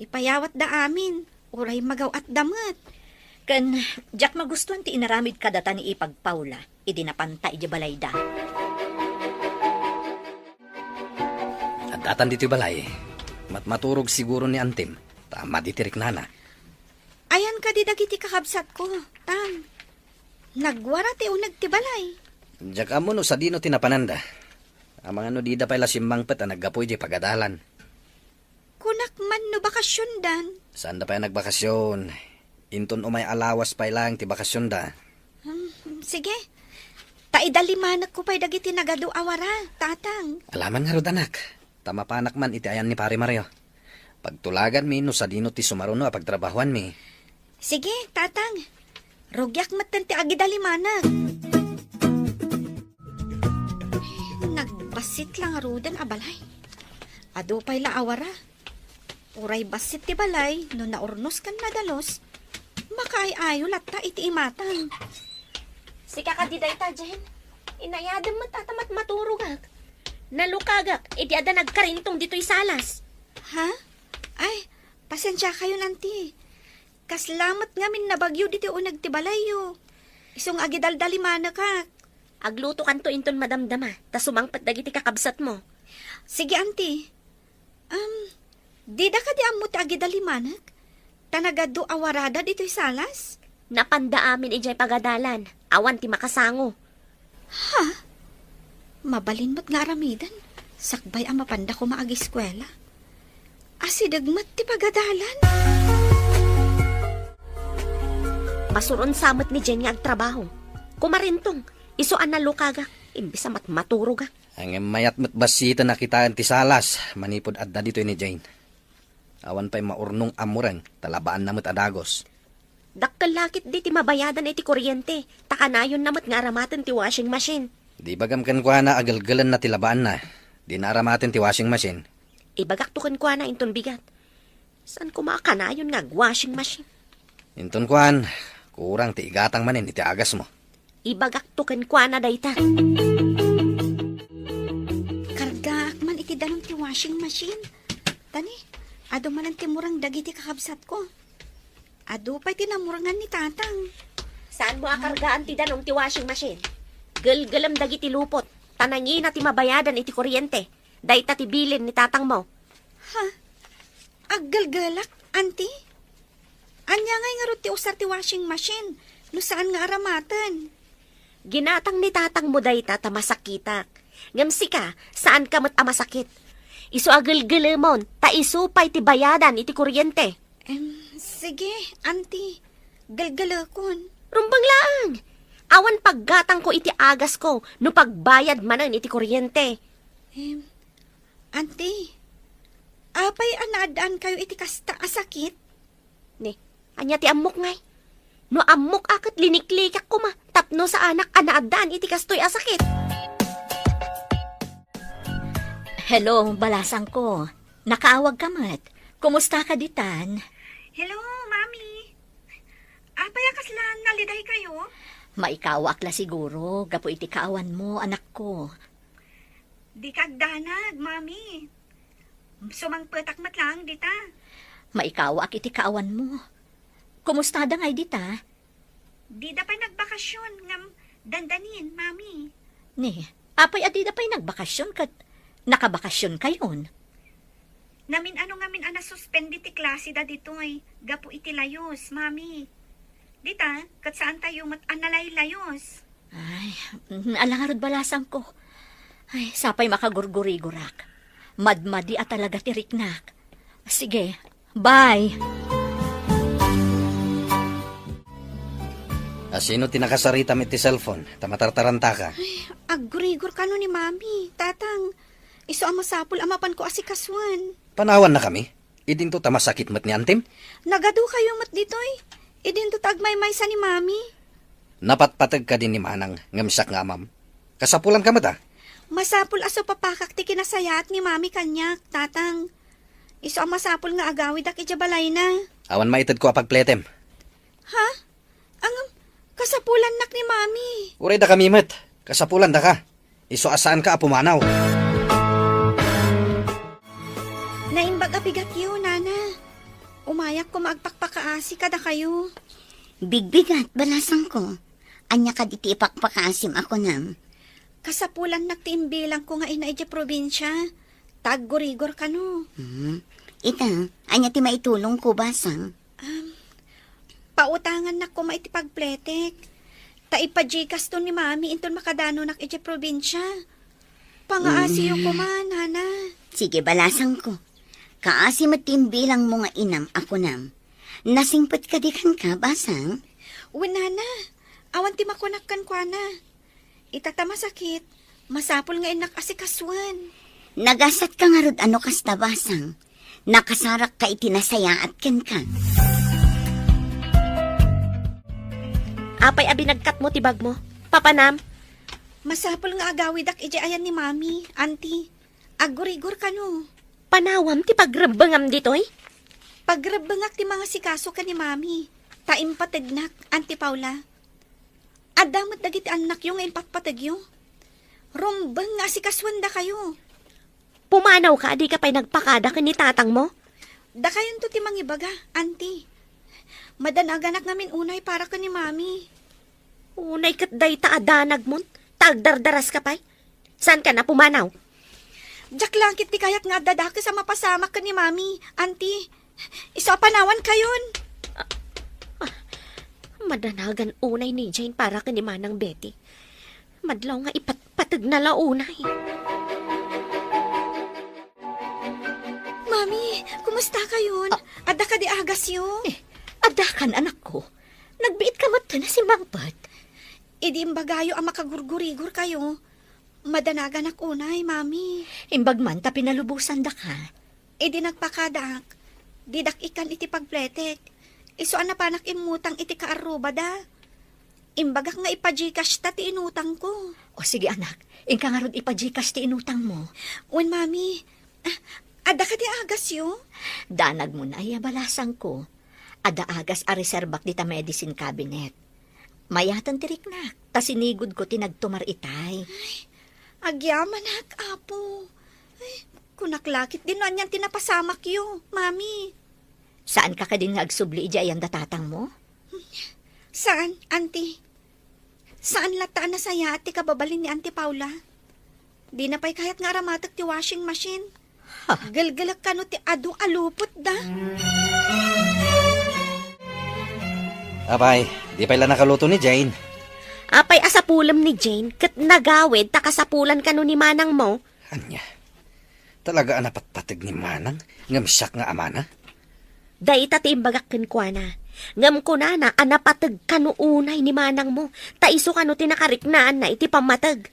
Ipayawat da amin, uray magaw at damat. Kan, jak magustuhan ti inaramid kadata ni Ipag Paula, idi napanta iti balayda. At atan dito balay. Maturog siguro ni antim. Tama ditirik nana. Ayan ka di dagiti kakabsat ko, tang. Nagwara ti unag ti balay. Diyak amo no sa dino tinapananda. Ang mga no di da pala simbang pet naggapoy di pagadalan. Kunak man no bakasyon dan. Saan da pa nagbakasyon? Inton umay alawas pa lang ti bakasyon da. Sige. Taidalimanak ko pa'y dagiti nagado awara, tatang. Alaman nga rod anak. Tama panak man iti ayan ni pare Mario. Pagtulagan mi no sa dino ti sumaruno a pagtrabahuan mi. Sige, tatang. Rogyak matan ti agidalimanak. Nagbasit lang arudan a balay. Ado pa'y laawara. Uray basit ti balay no naurnos kan madalos. Makaayo latta iti imatang. Sika ka diday ta, Jen. Inayadam matatamat maturugak. Nalukagak, iti ada nagkarintong dito'y salas. Ha? Ay, pasensya kayo nanti. Kaslamat nga min nabagyo dito o nagtibalayo. Isong agidaldaliman ka. Agluto kanto inton madamdama, ta sumangpat dagiti kakabsat mo. Sige, auntie. Di da ka di amot agidalimanak? Tanagado awarada dito'y salas? Napanda amin ijay pagadalan, awan ti makasango. Mabalin mo't nga aramidan. Sakbay ang mapanda ko maag-eskwela. Asidagmat ti pagadalan. Masuron samot ni Jen nga agtrabaho. Kumarintong, isuan na lukaga, imbisa maturo ga. Ang mayat mo't basita nakitaan ti salas. Manipod adda dito ni Jane. Awan pa'y maurnong amurang, talabaan namot adagos. Dakkel lakit di ti mabayadan iti kuryente, takanayon namot nga aramatan ti washing machine. Di bagam kan kuha na agalgalan na tilabaan na. Di naaramatin ti washing machine. Ibagak tukan ko na inton bigat. Saan ko makakanayon nga washing machine? Inton kuhan, kurang ti igatang manin iti agas mo. Ibagak tukan ko na dayta. Kargaak man iti danong ti washing machine. Tani, ado man ang timurang dagiti kakabsat ko. Ado pa'y tinamurangan ni tatang. Saan mo akargaan ti danong ti washing machine? Galgalam dagiti lupot. Tanangi na ti mabayadan iti kuryente. Dayta ti bilin ni tatang mo. Aggalgalak, auntie? Anya ngay nga ro ti usar ti washing machine. No saan nga aramatan? Ginatang ni tatang mo dayta ta masakitak. Ngamsi ka, saan ka mat amasakit? Isu agalgalamon, ta isupay ti bayadan iti kuryente. Sige, auntie. Galgalakon. Rumbang laang. Awan paggatang ko iti agas ko, no pagbayad manan iti kuryente. Auntie, apay anadaan kayo iti kasta asakit? Ni, Anya ti amok ngay. No amok akat liniklikak ko ma. Tapno sa anak anaadaan iti kastoy asakit. Hello, balasang ko. Nakaawag ka mat. Kumusta ka ditan? Hello, Mami. Apay kaslan naliday kayo? Maikawak la siguro. Gapo iti kaawan mo, anak ko. Di kagdanag, Mami. Sumangpetak matlang dita. Maikawak iti kaawan mo. Kumusta da ngay dita? Di da pa'y nagbakasyon ngam dandanin, Mami. Ni, apay adi da pa'y nagbakasyon kat nakabakasyon kayon. Namin ano ngamin ana suspended ti klase da ditoy. Gapo iti layos, Mami. Dita, kat saan tayo mat analay layos? Ay, alangarod balasang ko. Ay, sapay makagurguri-gurak. Madmadi at talaga tiriknak. Sige, bye. Sino tinakasarita mi ti cellphone? Tamatartaranta ka. Agurigor ka no ni Mami. Tatang, iso ang masapul amapan ko asikaswan. Panawan na kami. Idin to tamasakit mat ni Antim. Nagado kayo mat ditoy. Idin to tagmay-may sa ni Mami. Napatpatag ka din ni Manang. Ngamsak nga, ma'am. Kasapulan ka mata. Masapul aso papakak ti kinasayat ni Mami kanyak, tatang. Iso ang masapul nga agawid ak ijabalay na. Awan maitad ko apagpletem. Ha? Ang kasapulan nak ni Mami. Uray da kami mat. Kasapulan da ka. Iso asaan ka apumanaw. Naimbag abigat yun, Nana. Umayak ko maagpakpakaasi kada kayo. Bigbigat, balasang ko. Anya ka diti ipakpakaasim ako nam. Kasapulan nagtiimbilang ko nga inaidya probinsya. Taggurigor ka no. Ita, anya ti maitulong ko basang. Pautangan nak ko maitipagpletek. Taipajikas to ni Mami inton makadano nak idya probinsya. Pangaasiyo ko man, Nana. Sige, balasang ko. Kaasi matimbilang mo nga inam ako nam. Nasingpet ka di kan ka, basang? Uy, Nana. Awan ti makunakkan kwa na. Itatama sakit. Masapol nga inak asikaswan. Nagasat ka nga rod ano kasta, basang. Nakasarak ka itinasaya at ken ka. Apay abi nagkat mo tibag mo. Papanam. Masapol nga agawid ak idya ayan ni Mami, Auntie. Agurigor ka no. Panawam ti pagrabangam ditoy. Pagrabangak ti mga sikaso ka ni Mami. Taimpatagnak, Auntie Paula. Adamot dagiti anak yung ilpatpatag yung. Rumbang nga sikaswan da kayo. Pumanaw ka, di ka pa'y nagpakada ka ni tatang mo. Da kayon to ti mangibaga, Auntie. Madanaganak namin unay para ka ni Mami. Unay kat day taadanag mo. Tagdardaras ka pa'y. Saan ka na pumanaw? Diyak langkit ti kayat nga dadaka sa mapasamak ka ni Mami, Auntie. Isa panawan kayon. Madanagan unay ni Jane para ka ni Manang Betty. Madlaw nga ipatpatag na launay. Mami, kumusta kayon? Adda ka di agas yun. Adakan, anak ko. Nagbiit ka mat na si Mangpat. Idi imbagayo ang makagurgurigor kayo. Madanagan ak unay, Mami. Imbag man ta pinalubusan da ka. Idi nagpakadak. Didak ikan iti pagpletek. Iso na panak imutang iti kaaruba da. Imbagak nga ipajikas ta ti inutang ko. O sige anak, ingka nga rod ipajikas ti inutang mo. Uwan, Mami. Ada ka di agas yo? Danag mo na balasang ko. Ada agas a reserbak di ta medicine cabinet. Mayatan tiriknak, ta sinigod ko tinagtumar itay. Agyaman ak, apo. Ay, kunaklakit din nan yan tinapasamak yo, Mami. Saan ka din nga agsubli ija yan datatang mo? Saan, Auntie? Saan lataan na saya at kababalin ni Auntie Paula? Di na pa'y kahit nga ramatak ti washing machine. Galgalak ka no ti adong alupot da. Abay, di pala nakaluto ni Jane. Apay asapulam ni Jane, kat nagawid takasapulan ka no ni Manang mo. Anya, talaga anapatpatag ni Manang. Ngamsak nga amana. Day tatimbagak kwa na. Ngam ko na anapatag ka no unay ni Manang mo. Taiso ka no tinakariknaan na iti pamatag.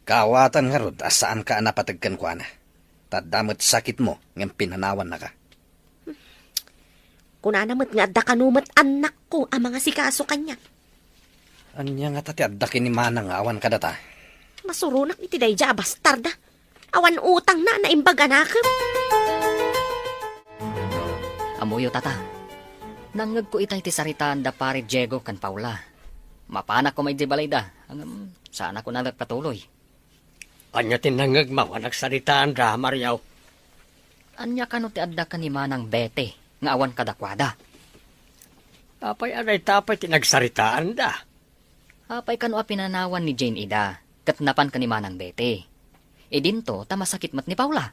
Kawatan nga rod, asaan ka anapatagkan kwa na. Tadamot sakit mo, ngam pinanawan na ka. Kunana mo't nga adda kanumat anak ko ang mga sikaso kanya. Anya nga tati adda kini manang awan ka data. Masurunak iti dayja bastarda. Awan utang na naimbag anakam. Amuyo tata. Nangag ko itay ti saritaan da pare Diego kan Paula. Mapanak ko may di balay da. Sana ko na nagpatuloy. Anya tinangag mawa nagsaritaan da, Mariaw. Anya ka no ti adda ka ni manang bete, nga awan kadakwada. Apay anay tapay tinagsaritaan da. Apay ka no a pinanawan ni Jane Ida, katnapan ka ni manang bete. E dinto, tamasakit mat ni Paula.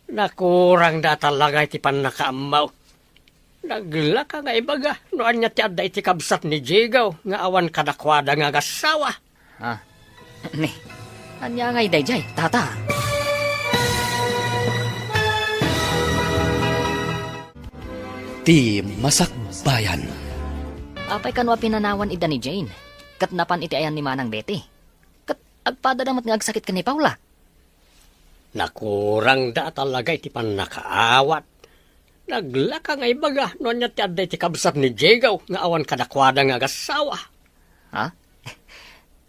Nakurang da talaga iti panakaamaw. Naglaka nga ibaga, no anya ti adda iti kabsat ni Diego, nga awan kadakwada nga gasawa. Ha? Ne, anya nga idayjay, tata. Ti Masakbayan. Apay ka no a pinanawan ida ni Jane, katnapan iti ayan ni manang bete. Kat agpada damat nga agsakit ka ni Paula. Nakurang da talaga iti panakaawat. Naglaka nga ibaga, no anya ti adda iti kabsat ni Diego, nga awan kadakwada nga gasawa. Ha?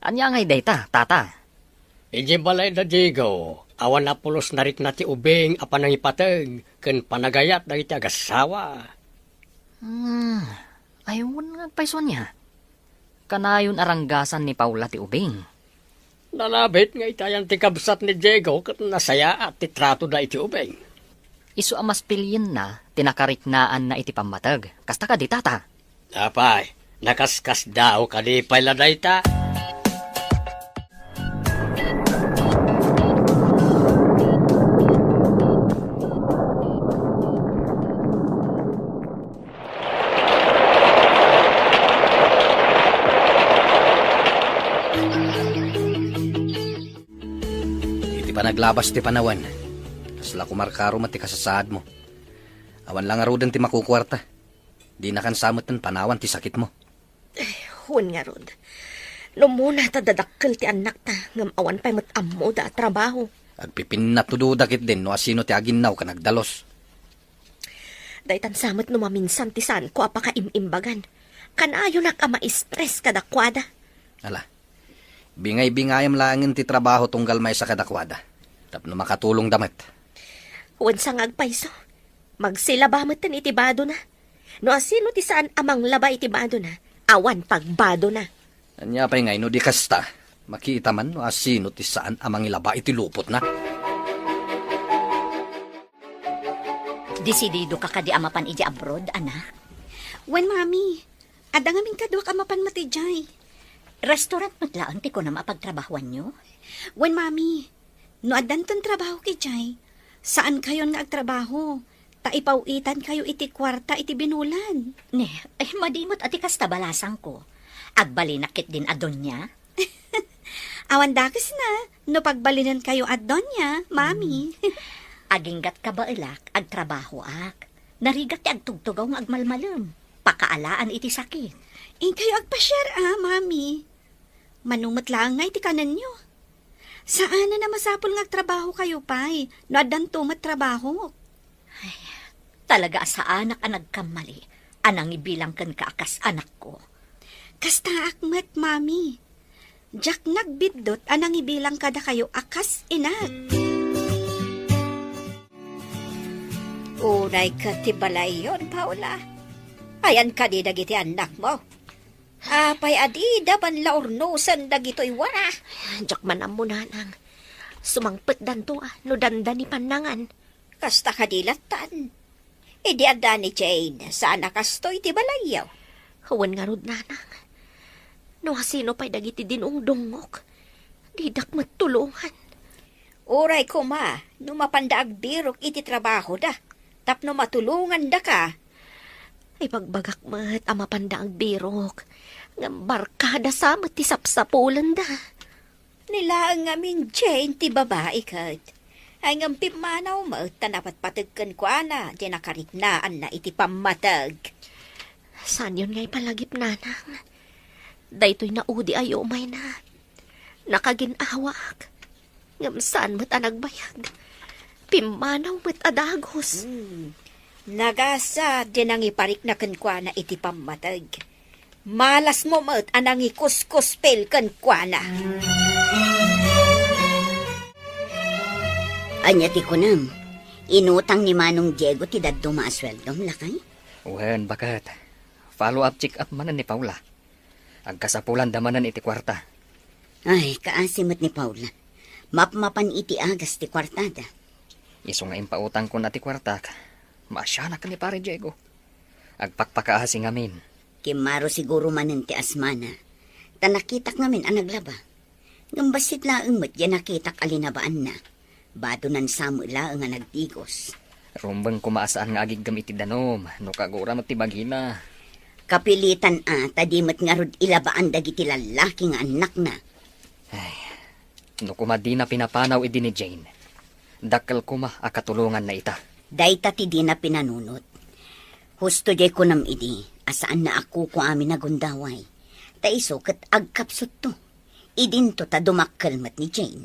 Anya nga idayta, tata. Iji balay da Diego, awan na pulos narit na ti ubing apan ang ipatag, ken panagayat da iti agasawa. Ayun nga paiso niya. Kanayon aranggasan ni Paula ti ubing. Nalabit nga itayan ti kabsat ni Diego, kat nasaya at ti trato da iti ubing. Isu amas pilyin na, tinakariknaan na iti pamatag. Kasta ka di, tata. Apay, nakaskas daw kadipay laday ta. Iti panaglabas ti panawan. Kasla kumarkaro mati kasasad mo. Awan lang arudan ti makukwarta. Di na kan samot ng panawan ti sakit mo. Huwag nga rod. Lumuna ta dadakkel ti anak ta, ngam awan pa'y matamo da trabaho. Agpipin na tududakit din no asino ti aginaw ka nagdalos. Daytan samot no maminsan ti saan ko apaka imimbagan. Kanayo nak ama stress kadakwada. Ala, bingay-bingayam langin ti trabaho tunggal may sa kadakwada. Tapno makatulong damat. Huwag sa ngagpaiso. Magsilabamatan itibado na. No asino ti saan amang laba itibado na, awan pagbado na. Anya pa'y ngay no di kasta. Makita man no asino ti saan amang ilaba iti lupot na. Desidido ka kadi amapan iti abroad, anak. Wen, mami. Ada nga min kadwa amapan matijay. Restaurant matlaan ti ko na mapagtrabahuan nyo. Wen, mami. No adan ton trabaho ki Jay. Saan kayo nga agtrabaho? Taipawitan kayo iti kwarta iti binulan. Ne, ay madimot ati kasta balasang ko. Agbalinakit din adon niya. Awan dakis na. No pagbalinan kayo adon niya, mami. Aginggat ka ba ilak, agtrabaho ak. Narigat ti agtugtugaw ng agmalmalam. Pakaalaan iti sakit. Kayo agpa-share mami. Manumot lang nga iti kanan nyo. Saan na masapol nga trabaho kayo, pay? No adan tumat trabaho. Talaga sa anak ang nagkamali. Anang ibilang kan kaakas anak ko. Kasta akmat, mami. Jack nagbidot anang ibilang kada kayo akas inag. Unay ka ti balay yon, Paula. Ayan ka di dagiti anak mo. Apay adi daban laornosan dagito'y wara. Diyak man ang munanang. Sumangpet danto no danda ni panangan. Kasta ka di latan. Idi ada ni Jane, saan nakastoy ti balayaw. Huwan nga rod nanang. No hasino pa'y dagiti dinong dungok. Didak matulungan. Uray ko ma, no mapandaag birok iti trabaho da. Tapno matulungan da ka. Ay pagbagak mat ang mapandaang birok. Ngam barkada sa ti sapsapulan da. Nilaang ngamin Jane ti babae kat. Ay ngam pimanaw mo, tanapat patagkan ko ana, di nakariknaan na iti pamatag. Saan yun nga'y palagip nanang? Daytoy naudi ay umay na. Nakaginawak. Ngam saan mo't anagbayag. Pimanaw mo't adagos. Nagasa din ang iparik na kankwana iti pamatag. Malas mo mat anang ikuskuspel kankwana. Anya ti kunam, inutang ni Manong Diego ti dadto maasweldom lakay. Wen, bakat. Follow-up check-up manan ni Paula. Agkasapulan damanan iti kwarta. Ay, kaasimot ni Paula. Mapmapan iti agas ti kwartada. Iso nga impautang ko na ti kwarta. Masya na ka ni pare Diego. Agpakpakaasi ngamin. Kimaro siguro manan ti asmana. Tanakitak ngamin ang naglaba. Ngambasit laeng mat yan nakitak alinabaan na. Bado nan samu laeng nga nagtigos. Rumbang kumaasaan nga agig gamit ti danom. No kagura mat ti bagina. Kapilitan tadimat nga rod ilabaan dagiti lalaki nga anak na. Ay, no kumadi na pinapanaw idi ni Jane. Dakkel kuma akatulungan na ita. Dayta ti di na pinanunot. Husto jay ko nam idi, asaan na ako ko amin nagundaway. Ta iso kat agkapsot to. Idin to ta dumakkalmat ni Jane.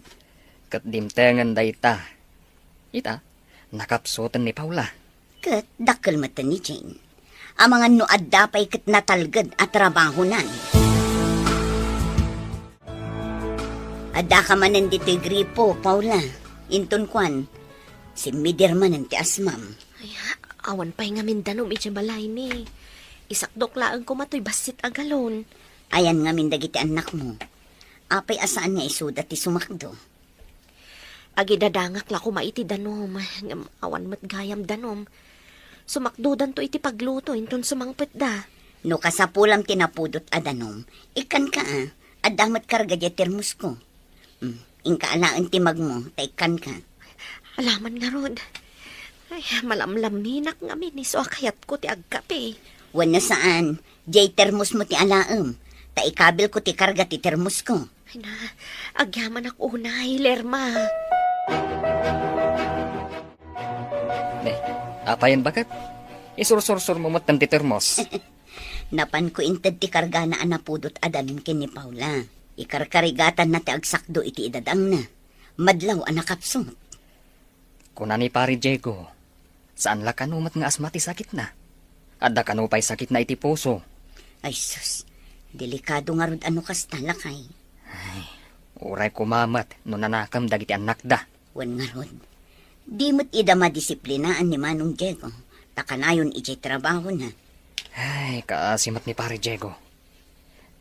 Kat dimtengan dayta. Ita, nakapsotan ni Paula. Kat dakkalmatan ni Jane. Amangan no addapay kat natalgad at trabaho nan. Adda ka manan dito'y gripo, Paula. Inton kwan, si Miderman ang ti asmam. Ay, awan pa'y nga mindanom iti balay ni. Isakdok laang ko matoy basit agalon. Ayan nga mindagiti anak mo. Apay asaan nga isuda ti sumakdo. Agidadangak la ko maiti danom. Ngam awan mat gayam danom. Sumakdudan to iti pagluto inton sumangpet da. No kasapulam tinapudot adanom, ikan ka adamat karga di termos ko. Inkaalaan timag mo, taikan ka. Alaman nga rod. Ay, malamlam ninak nga minis o kayat ko ti agkape. Wala saan, jay termos mo ti alaam. Taikabil ko ti karga ti termos ko. Ay na, agyaman ako unay, Lerma. Apayan bakat? Isursur-sur mo mat ti termos. Napan ko inted ti karga na anapudot adamin kin ni Paula. Ikarkarigatan na ti agsakdo iti idadang na. Madlaw anakapsot. Kuna ni pare Diego, saan la kanumat nga asmati sakit na? Adda kanupay sakit na iti puso. Ay sus, delikado nga rod ano kasta lakay. Uray kumamat no nanakam dagiti anak da. Wan nga rod. Di mo't ida madisiplinaan ni Manong Diego. Takanayon iti trabaho na. Ay, kaasimat ni pare Diego.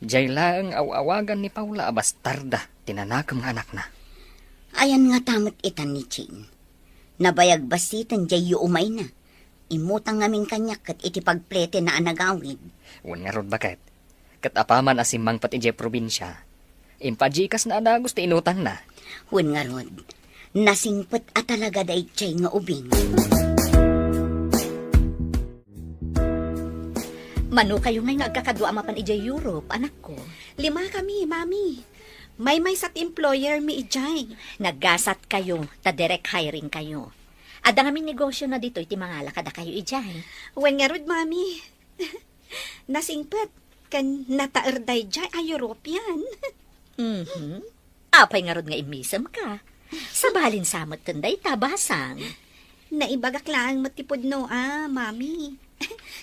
Jay lang awawagan ni Paula abastarda, tinanakam nga anak na. Ayan nga tamot itan ni Chin. Nabayag basitan jay umay na. Imutang ngamin kanyak kat iti pagplete na anagawid. Wan nga rod bakat. Kat apaman asimang pati jay probinsya. Impajikas na ada gusto inutang na. Wan nga rod. Nasingpet at talaga day chay nga ubing. Mano kayo ngay nagkakadwa mapan ijay Europe, anak ko. 5 kami, mami. May sat employer mi ijay. Naggasat kayo, ta direct hiring kayo. Ada nga negosyo na dito, iti mga lakada kayo ijay. Wen nga rod, mami. Nasingpet. Kan nataerday jay a European. Apay nga rod nga imisam ka. Sabalin samot tunday tabasang. Naibagak lang matipod no, mami.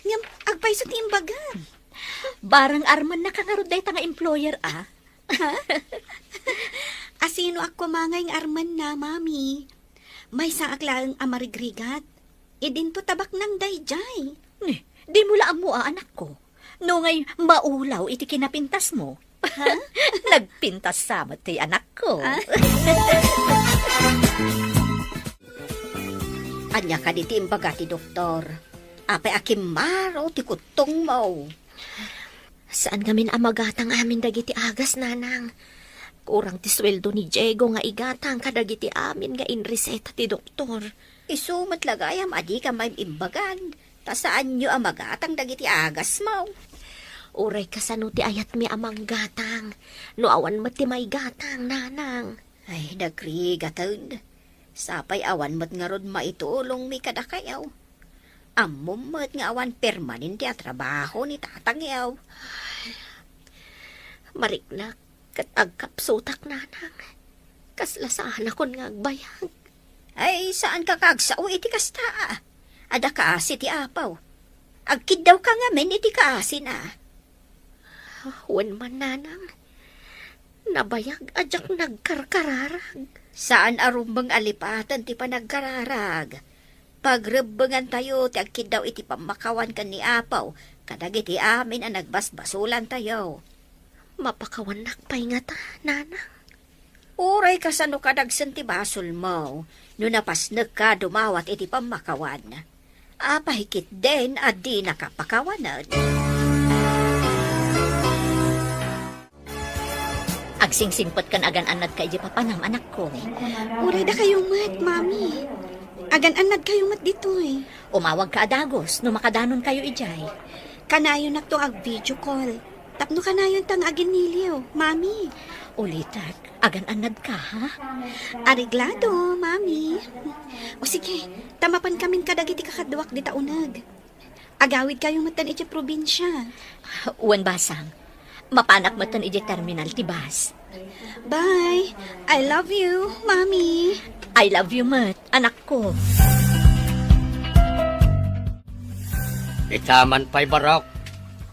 Ngam, agpay sa timbagan. Barang arman na kangaruday ta nga employer, Asino ako mangay ng arman na, mami. May saaklang amarigrigat. Idin to tabak ng dayjay. Di mo laam mo, anak ko. No ngay maulaw iti kinapintas mo. Nagpintas samot ti anak ko. Anya ka di timbaga ti doktor. Apay akimaro ti kutong mo. Saan ngamin amagatang amin dagiti agas, nanang? Kurang ti sweldo ni Diego nga igatang kadagiti amin nga inreseta ti doktor. Isumat lagayam adi ka may imbagan. Ta saan nyo amagatang dagiti agas mo? Uray kasano ti ayat mi amang gatang. No awan mat ti may gatang, nanang. Ay, dagri gatag. Sapay awan mat nga rod maitulong mi kadakayaw. Amom mat nga awan permanente at trabaho ni tatangyaw. Mariklak, kat agkapsutak, nanang. Kaslasaan akon nga agbayag. Ay, saan ka kagsao iti kasta? Ada kaasi ti apaw. Agkid daw ka nga men iti kaasi na. Wen man nanang. Nabayag ajak nagkarkararag. Saan arumbang alipatan ti panagkararag? Pagrebengan tayo, ti agkid daw iti pamakawan kan ni apaw. Kadag iti amin ang nagbasbasulan tayo. Mapakawan nakpay nga ta, nanang. Uray ka sa no kadagsan ti basol mo. No napasnag ka dumawat iti pamakawan. Apahikit din at di nakapakawanan. Agsingsingpot kan agan-anad ka iti papanam, anak ko. Uray da kayo mat, mami. Agan-anad kayo mat dito eh. Umawag ka adagos, no makadanon kayo ijay. Kanayon na to ag video call. Tapno kanayon tang aginiliw, mami. Ulitak, agan-anad ka, ha? Ariglado, mami. O sige, tamapan kamin kadagiti kakadwak di taunag. Agawid kayo matan iti probinsya. Uwan basang, mapanak matan iti terminal tibas. Bye. I love you, mami. I love you, Mat, anak ko. Itaman pa'y barok.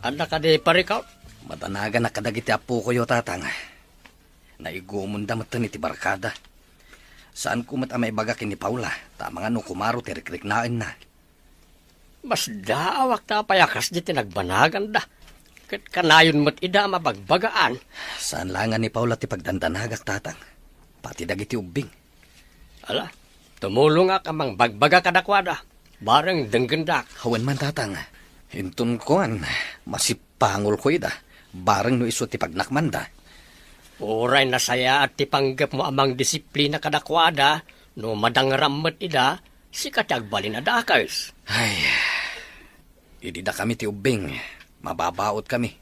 Anak ka di parikaw. Matanaga na kadagiti apo ko yo, tatang. Naigumunda matan iti barkada. Saan ko mat amay baga kini Paula? Tama nga no kumaro ti rikriknain na. Mas daawak ta payakas di tinagbanagan da. Kat kanayon mo't ida mabagbagaan. Saan langan ni Paula ti pagdandanagak, tatang? Pati dagiti ubing. Ala, tumulong nga kamang bagbaga kadakwada. Barang denggendak. Hawan man, tatang. Hintun ko an, masipangol ko ida. Barang no iso ti pagnakmanda. Uray na saya at tipanggap mo amang disiplina kadakwada. No madangramot ida, si katagbalin na dakars. Ay, idi da kami ti ubing. Mababaot kami.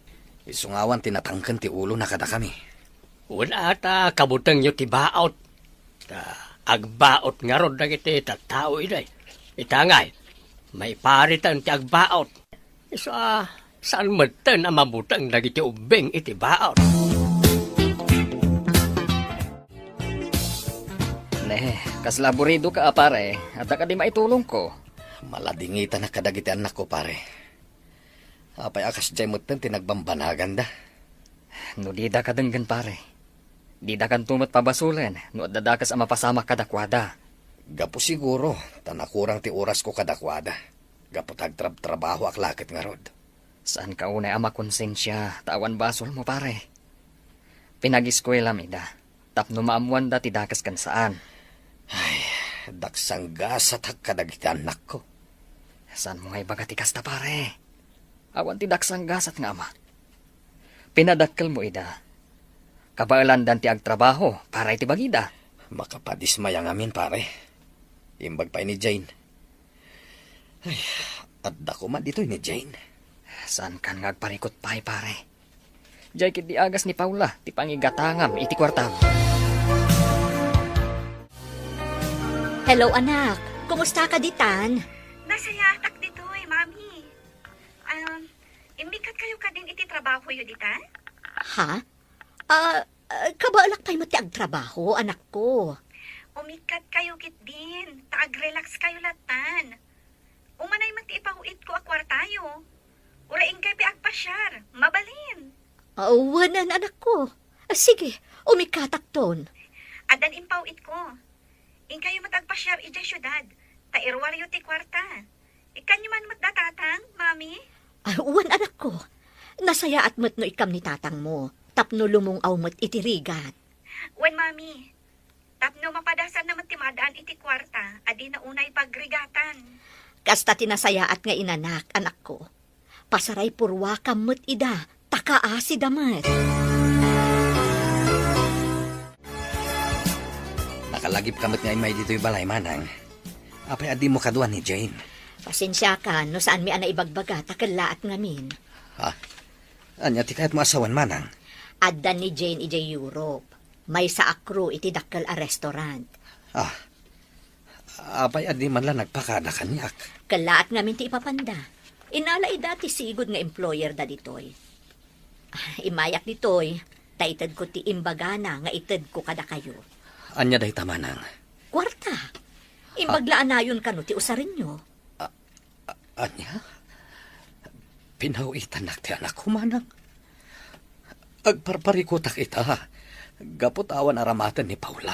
Isungawan tinatangkan ti ulo na kada kami. Wala ata kabutang nyo ti baot. Agbaot nga rod na kiti tatao iday. Itangay, may paritan ti agbaot. Saan matan ang mabutang na kiti ubing iti baot? Kas laborido ka pare, at ka di maitulong ko. Maladingita na kadagiti anak ko, pare. Apay akas jay mo tinagbambanagan da. No di da ka denggan pare. Di da kan tumot pabasulen, no dadakas ang mapasamak kadakwada. Gapo siguro, tanakurang ti oras ko kadakwada. Gapo tagtrabaho ak lakit nga rod. Saan ka unay ama konsensya, tawan basol mo pare. Pinag-eskwela mi da. Tapno maamuan da ti dakas kan saan. Ay, daksang gasat kadagiti anak ko. Saan mo ngay baga ti kasta pare? Awan ti daksang gasat nga ama. Pinadakkel mo ida. Kabailandan ti agtrabaho para iti bagida. Makapadismaya ngamin, pare. Imbag pa ni Jane. Ay, at dako man dito ni Jane. Saan kan ngagparikot pa'y pare? Diyay kit di agas ni Paula, ti pangigatangam iti kwartam. Hello, anak. Kumusta ka ditan? Nasayatak dito mami. Imbikat kayo ka din iti trabaho yo dita? Ha? Kabaalak tayo mati agtrabaho, anak ko. Umikat kayo kit din. Taag-relax kayo latan. Umanay mati ipahuit ko akwartayo. Uraing kay pi agpasyar. Mabalin. Wanan, anak ko. Sige, umikatak ton. Adan impawit ko. In kayo matagpasyar ijay syudad. Tairwaryo ti kwarta. Ikanyo man matdatatang, mami? Wan, anak ko. Nasaya at mat no ikam ni tatang mo. Tapno lumungaw mat itirigat. Wen, mami. Tapno mapadasan naman ti madaan iti kwarta. Adi na unay pagrigatan. Kasta tinasaya at nga inanak, anak ko. Pasaray purwa kam mat ida. Takaasi damat. Nakalagip kamot nga imay dito'y balay, manang. Apay adi mo kaduan ni Jane. Pasensya ka, no saan mi ana ibagbaga, takalaat ngamin. Ha? Anya ti kahit mo asawan, manang. Addan ni Jane ijay Europe. May sa akro iti dakkel a restaurant. Apay adi man lang nagpakada kanyak. Kalaat ngamin ti ipapanda. Inala dati sigod nga employer da ditoy. Imayak ditoy, taitad ko ti imbagana nga itad ko kada kayo. Anya day tamanang. Kwarta. Imbaglaan na yun kano ti usarin nyo. Anya? Pinawitan na ti anak ko, manang. Agparparikutak ita. Gapot awan aramatan ni Paula.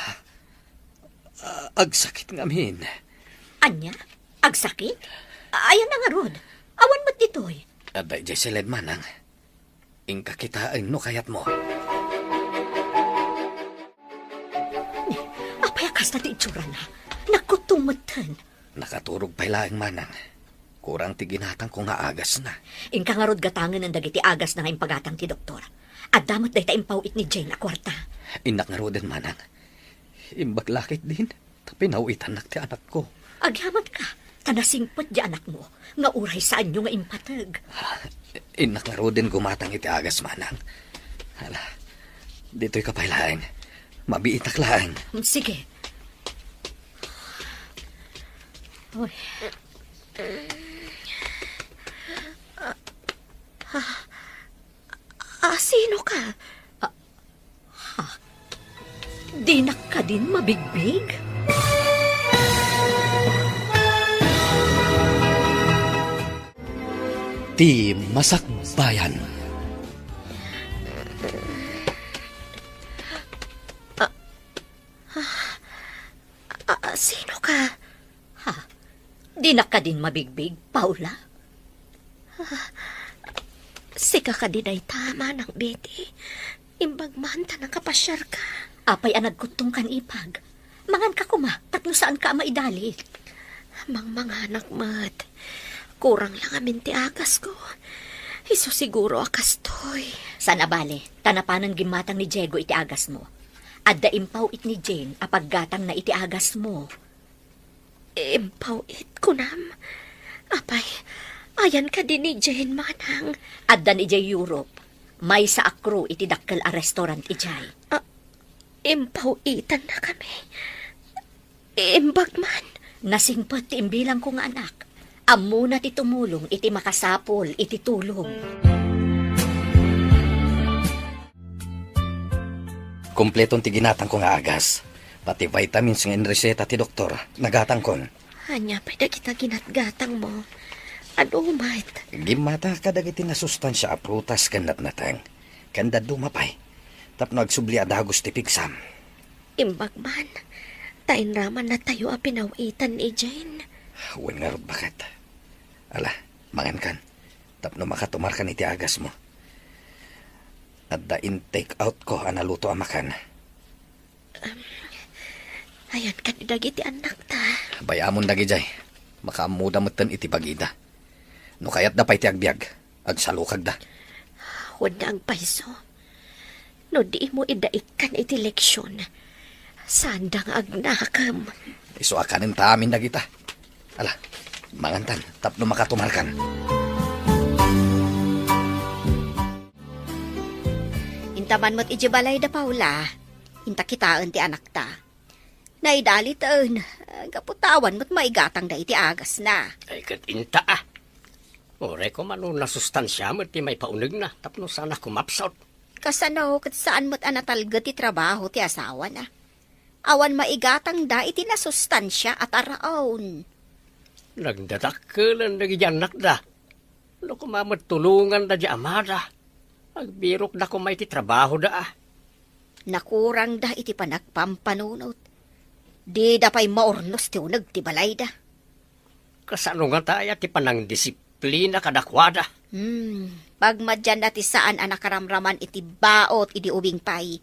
Agsakit ngamin. Anya? Agsakit? Ayan na nga rod. Awan mo't ditoy. Aday, Jesselyn, manang. Ingka kita ay no kayat mo. Apay akas na ti itsura na. Nakutumutan. Nakaturog pa ilaing manang. Kurang ti ginatang ko nga agas na. Ingka nga rod gatangan ng dagiti agas na nga impagatang ti doktor. At damot day ta impawit ni Jane a kwarta. Inak nga ro din, manang. Imbaglakit din. Pinawitan na ti anak ko. Agyamat ka. Tanasingpot di anak mo. Nga uray saan nyo nga impatag. Inak nga ro din gumatang iti agas, manang. Hala, dito'y kapailaing. Mabiitak laing. Sige. Uy. Sino ka? Di na ka din mabigbig? Ti Masakbayan. Sino ka? Di na ka din mabigbig, Paula? Sika ka din ay tama ng Betty. Imbagman ta ng kapasyar ka. Apay anad kutong kan ipag. Mangan ka kuma, tapno saan ka maidali. Mga anak mat. Kurang lang amin ti akas ko. Iso siguro akas toy. Sana bale, tanapanan gimatang ni Diego iti agas mo. Adda impaw it ni Jane apaggatang na iti agas mo. Impaw it ko nam. Apay, ayan ka din ni Jane manang. Adda ni Jay Europe. May sa akro iti dakkel a restaurant ijay. Impaw itan na kami. Imbagman. Nasingpot ti imbilang ko nga anak. Amo na ti tumulong iti makasapol iti tulong. Kompletong ti ginatang ko nga agas. Pati vitamins nga inreseta ti doktor. Nagatang kon. Anya, pwede kita ginatgatang mo. Ano, mate? Gimata kadagiti na sustansya a prutas kanat natang. Kanda dumapay. Tapno agsubli adagos ti pigsam. Imbagman. Tain raman na tayo a pinawitan ni Jane. Wen nga rod bakit. Ala, mangan kan. Tapno makatumar kan iti agas mo. At da in take out ko analuto a makan. Ayan ka ni dagiti anak ta. Bayamon dagi jay. Makaamuda matan iti pagida. No kayat da pa'y ti agbyag. Agsalukag da. Huwag na ang paiso. No di mo idaikan iti leksyon. Sandang agnakam. Iso akanin ta amin dagita. Ala, mangantan. Tapno makatumarkan. Intaman mo't ijibalay da Paula. Inta kitaan ti anak ta. Naidalitan. Kaputawan mo't maigatang da iti agas na. Ay, kat inta ah. Ore ko man na sustansya mo ti may paunig na. Tapno sana kumapsot. Kasano kat saan mo't anatalga ti trabaho ti asawa na. Awan maigatang da iti na sustansya at araon. Nagdadakkelan na giyanak da. No kumamot tulungan da di amada. Agbirok da kumay ti trabaho da ah. Nakurang da iti panagpampanunot. Di da pa'y maornos ti unag ti balay da. Kasano nga tayo ti panang disiplina kadakwada. Pagmadyan na ti saan ang nakaramraman iti baot iti ubing pay.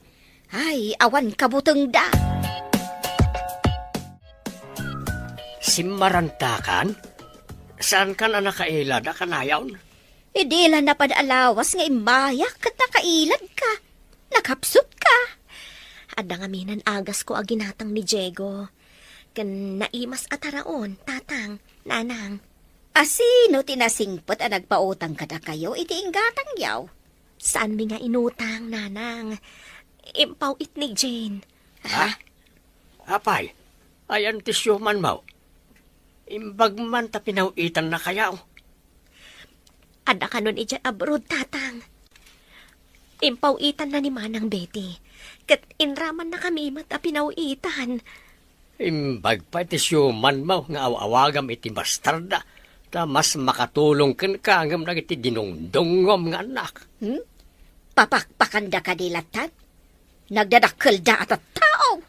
Ay, awan kabuteng da. Simarantakan? Saan ka na nakaila da kanayaw? Idila na padalawas nga imayak kat nakailad ka. Nakapsot ka. Adda nga minan agas ko aginatang ni Diego. Kan naimas ataraon, tatang, nanang. Asino tinasingpot ang nagpautang ka na kayo iti inggatang yaw. Saan mi nga inutang, nanang? Impaw it ni Jane. Ha? Apay, ayan tisyo man mau. Imbagman ta pinawitan na kayaw. Ada ka nun ija abroad, tatang. Impawitan na ni Manang Betty. Kat inraman na kami mat a pinawitan. Imbag pa tisyo man mau nga awawagam iti bastarda. Ta mas makatulong ken ka ngam dagiti dinungdungom nga anak. Papakpakanda ka dilatan? Nagdadakkel da at tao.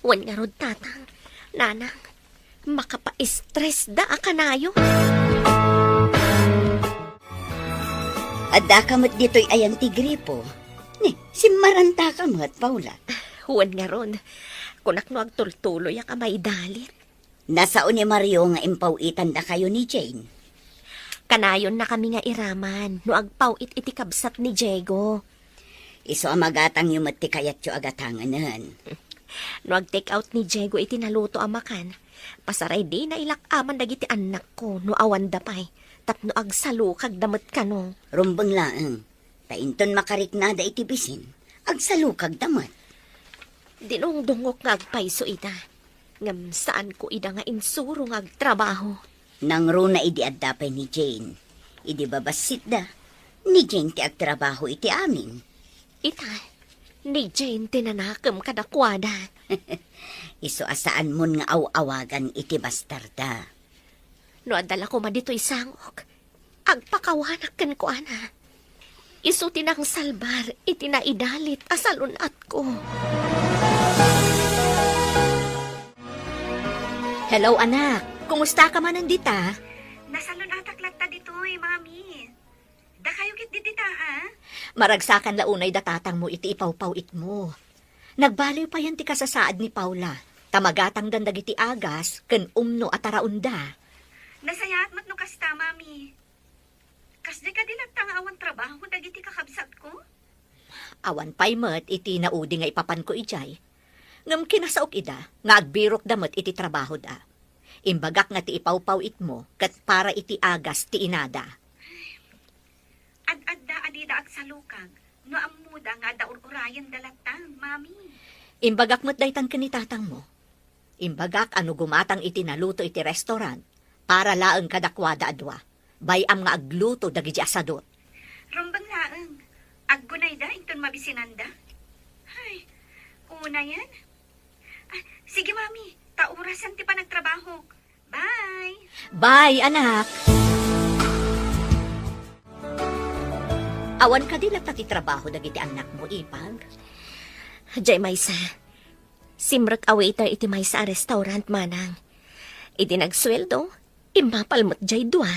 Wan nga rod tatang. Nanang, makapa-stress da akanayo. Adda ka mo't dito'y ayang tigripo. Ni, simaranta ka mo't, Paula. Wan nga ron. Kunak no agtultuloy ang amay dalit. Nasaon ni Mario nga impawitan na kayo ni Jane. Kanayon na kami nga iraman. No agpawit iti kabsat ni Diego. Iso amagatang yung mati kayat yung agatanganan. No ag-take out ni Diego iti naluto amakan. Pasaray di na ilakaman dagiti anak ko no awan dapay. Tapno agsalukag damat kanong. Rumbang laang. Tainton makariknada iti bisin. Agsalukag damat. Dinong dungok nga agpayso ita. Ngam saan ko ida nga insuro nga agtrabaho. Nang runa idi addapay ni Jane. Idi babasit da. Ni Jane ti agtrabaho iti amin. Ita, ni Jane tinanakam kadakwada. Iso asaan mon nga awagan iti bastarda. No adala ko madito'y sangok. Agpakawanak kan ko ana. Iso tinang salbar iti naidalit asalunat ko. Hello, anak. Kumusta ka man nandita? Nasalon atak latta dito mami. Da kayo kit dita, ha? Maragsakan launay datatang mo iti ipawpawit mo. Nagbaliw pa yan ti kasasaad ni Paula. Tamagatang dandag iti agas, ken umno at taraunda. Nasaya at matno kasta, mami. Kasdi ka din ang awan trabaho dagiti kakabsat ko? Awan pay met iti naudi nga ipapan ko ijay. Ngam kinasaok ida, nga agbirok damat iti trabaho da. Imbagak nga ti ipawpawit mo, kat para iti agas ti inada. Ad-adda adida at salukag. No amuda nga daur-urayan dalatang, mami. Imbagak met daytan kanitatang mo. Imbagak ano gumatang iti naluto iti restaurant, para laeng kadakwada adwa. Bayam nga agluto dagiti asadot. Rumbang laeng. Aggunay da, inton mabisinanda. Ay, una yan. Ah, sige, mami. Taurasan ti pa nagtrabaho. Bye! Bye, anak! Awan ka din pati trabaho dagiti anak mo, Ipag. Jay Maysa, simrak awaiter iti Maysa restaurant manang. Iti nagsweldo, impapalmot jay dua.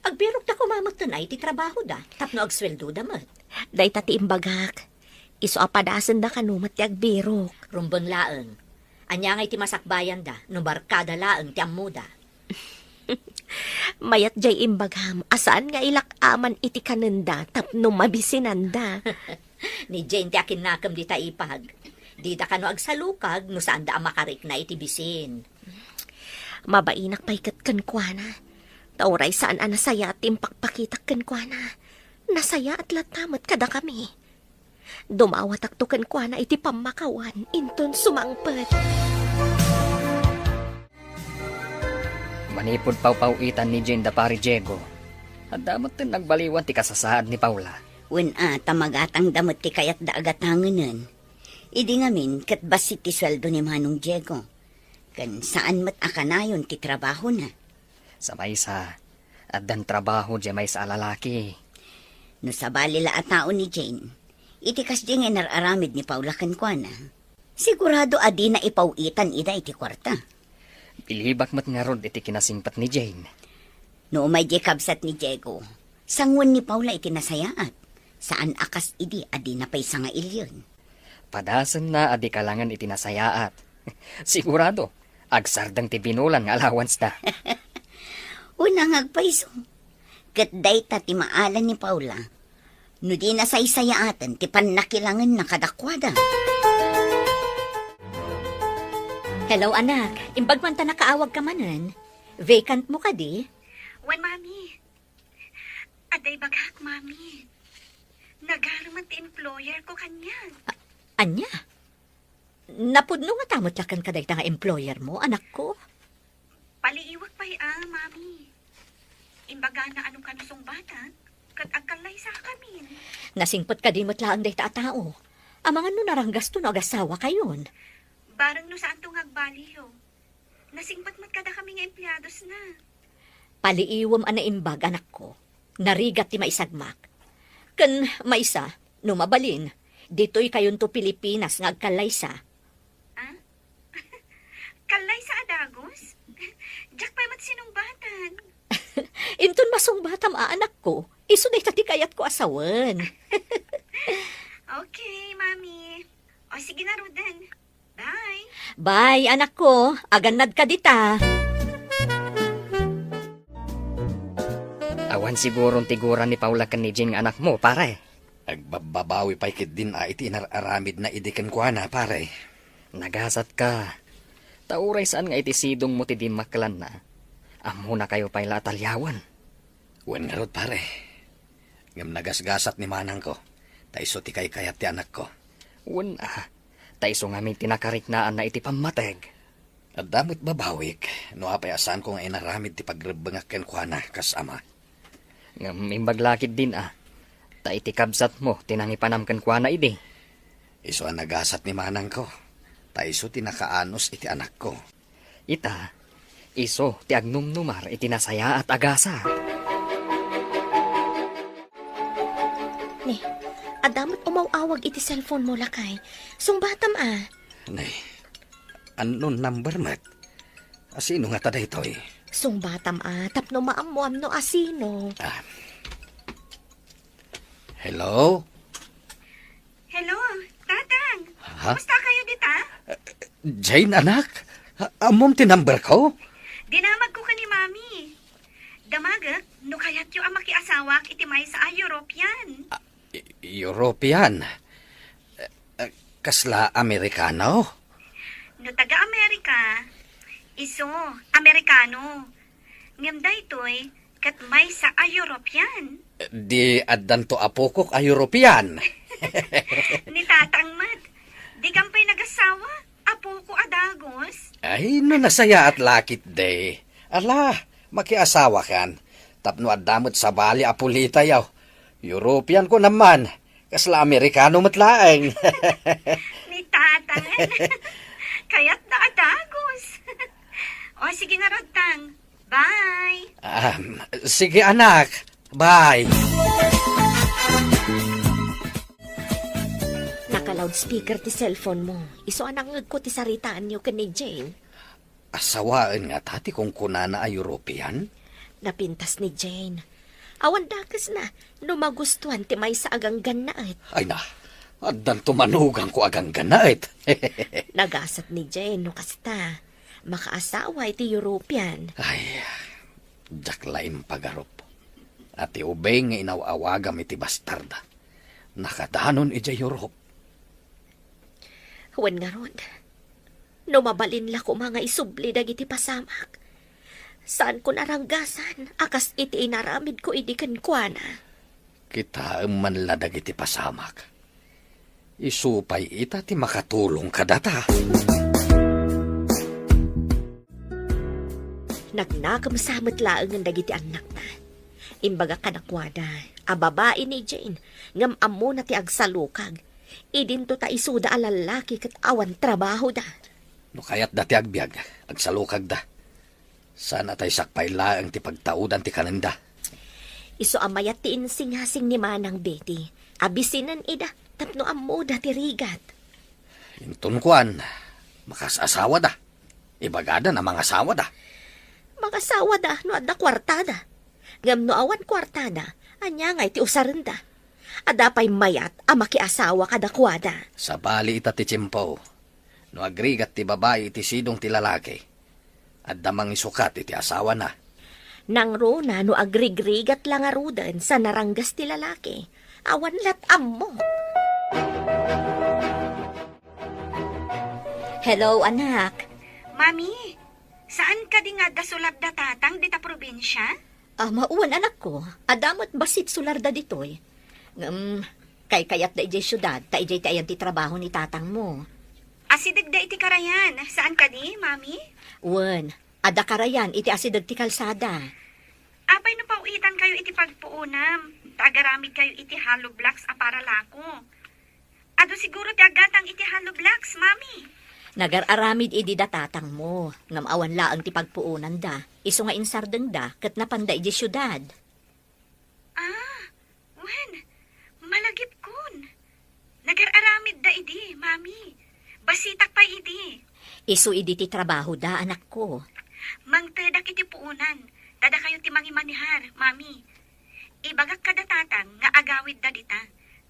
Agbirok na kumamot na iti trabaho da, tapno agsweldo damat. Day tati imbagak, iso apadasan da kanumat ti agbirok. Rumbang laeng. Anya nga iti masakbayan da, no barkada laeng ti amuda. Mayat jay imbagam, asaan nga ilakaman iti kanenda tapno mabisinanda. Ni Jane ti akin nakam di ta Ipag. Di da kano agsalukag, no saan da makarik na iti bisin. Mabainak paikat kankwana. Tauray saan anasaya at impakpakitak kankwana. Nasaya at latamat kada kami. Dumawat akto kankwana iti pamakawan, inton sumangpet. Manipod pawpawitan ni Jane da pari Diego. At damat din nagbaliwan ti kasasaad ni Paula. Wen tamagatang damot ti kayat da agatanganan. Idi ngamin kat basit ti sweldo ni Manong Diego. Kan saan mat akanayon ti trabaho na. Sa maysa, at dan trabaho di may sa lalaki. No sa balila at tao ni Jane, itikas di nga nararamid ni Paula kankwana. Sigurado adi na ipawitan ida iti kwarta. Pilibak mat nga rod iti kinasingpat ni Jane. No may di kabsat ni Diego, sangwan ni Paula iti nasayaat. Saan akas idi adi na pay nga ilyon. Padasan na adi kalangan iti nasayaat. Sigurado, agsardang ti binulan nga allowance da. Unang agpaiso. Kat dayta ti maalan ni Paula. No di na saysayaatan ti panakilangan na kadakwada. Hello, anak. Imbag man ta nakaawag ka manan. Vacant mo ka di? Wan, mami. Aday bagak, mami. Nagaraman ti employer ko kanya. Anya? Napudno nga tamot lakan ka dayta nga employer mo, anak ko. Paliiwag pa'y mami. Imbaga na anong kanusong bata, kat agkalay sa kamin. Nasingpot ka di mo't laang dayta a tao. Amangan no naranggas to no agasawa kayon. Barang no saan tong agbaliyo. Nasingpat mat kada kami nga empleados na. Paliiwam ana imbag anak ko. Narigat ti maisagmak. Ken maisa, no mabalin, dito'y kayon to Pilipinas nga agkalaysa. Kalay sa Adagos? Jack pa'y mat sinumbatan. Inton masong batam anak ko, isunay tati kayat ko asawan. Okay, Mami. O sige na, Ruden. Bye. Bye, anak ko. Aganad ka dita. Awan sigurong tiguran ni Paula kan ni Jane nga anak mo, pare. Agbabawi pa ikit din iti inararamid na idikan ko na, pare. Nagasat ka. Tauray saan nga iti sidong mo ti di maklan na. Amo na kayo pa'y latalyawan. Wan nga rod, pare. Ngam nagasgasat ni manang ko. Taiso ti kay kayat ti anak ko. Wan taiso nga may tinakariknaan na iti pamateg. At damot babawik, no apay asan ko nga inaramid ti pagrebengak ken kuana kas ama. Ngam imbaglakid din Ta iti kabsat mo, tinangipanam kan kwa na idi. Iso ang nagasat ni manang ko. Taiso ti nakaanos iti anak ko. Ita, iso ti agnumnumar iti nasaya at agasa. Ni, adamot umawawag iti cellphone mo lakay. Sungbatam Nay, ano number mat? Asino nga tada ito eh? Sungbatam tapno maamuam no asino. Hello? Hello, Tatang. Ha? Kumusta kayo dita? Jane, anak? Amom ti number ko? Dinamag ko ka ni Mami. Damagak, no kayat yung amakiasawak iti may sa European. European? Kasla Amerikano? No taga-Amerika, iso, Amerikano. Ngamda ito'y kat may sa European. Di addan to apokok a European. Ni Tatang Mat, di kampay nagasawa, apo ko Adagos. Ay, no nasaya at lakit de. Ala, makiasawa kan. Tapno adamot sa bali apulita yaw. European ko naman. Kasla Amerikano matlaeng. Ni Tatang. Kaya't na Adagos. O sige nga Rodtang. Bye. Sige anak. Bye. Naka-loudspeaker ti cellphone mo. Iso anang ko ti saritaan niyo ka ni Jane. Asawaan nga tati kung kunana a European. Napintas ni Jane. Awan dakas na, no magustuhan ti may sa agang ganaet. Ay na, addan tumanugang ko agang ganait. Nagasat ni Jane no kasta. Makaasawa iti European. Ay, jaklaim pagarop. Ati ubay nga inawawagam iti bastarda. Nakadanon ija Europe. Huwan nga ron. No mabalin la ko mga isubli dagiti pasamak. Saan ko naranggasan? Akas iti inaramid ko idikan kwa na. Kita man ladag iti pasamak. Isupay ita ti makatulong kadata. Nagnakam samot laang ang dagiti anak na. Imbaga kanakwada, a babae ni Jane, ngam amo na ti agsalukag. Idinto ta isuda a lalaki kat awan trabaho da. No kayat dati agbyag, agsalukag da. Sana tay sakpay laang ti pagtaudan ti kananda. Iso amayat ti insing-hasing ni Manang Betty. Abisinan ida, tapno amo da ti rigat. Intun kuan, makasasawa da. Ibagada na mga asawa da. Mga sawa da, no adda kwartada. Ngam no awan kwartada, anya nga iti usaranda. Adapay mayat a makiasawa kadakwada. Sa bali ita ti Chimpaw. No agrigat ti babae iti sidong ti lalaki. At damang isukat iti asawa na. Nang rona no agrigrigat lang arudan sa naranggas ti lalaki. Awan lat ammo. Hello, anak. Mami, saan ka di nga dasulat da Tatang dita probinsya? Mauwan anak ko. Adamot basit sularda ditoy. Kay kayat da ijay syudad, ta ijay tayan ti trabaho ni tatang mo. Asidag da iti karayan. Saan ka di, Mami? Wen, ada karayan iti asidag ti kalsada. Apay no pauitan kayo iti pagpuunam. Tagaramid kayo iti hollow blocks a para lako. Ado siguro ti agatang iti hollow blocks, Mami. Nagararamid idi da tatang mo, ngam awan laang ti pagpuunan da, iso nga insardeng da, kat napanda idi syudad. Wen, malagip kun. Nagararamid da idi, mami. Basitak pa idi. Iso idi ti trabaho da, anak ko. Mangtedak iti puunan. Tada kayo ti mangimanihar, mami. Ibagak kada tatang nga agawid da dita.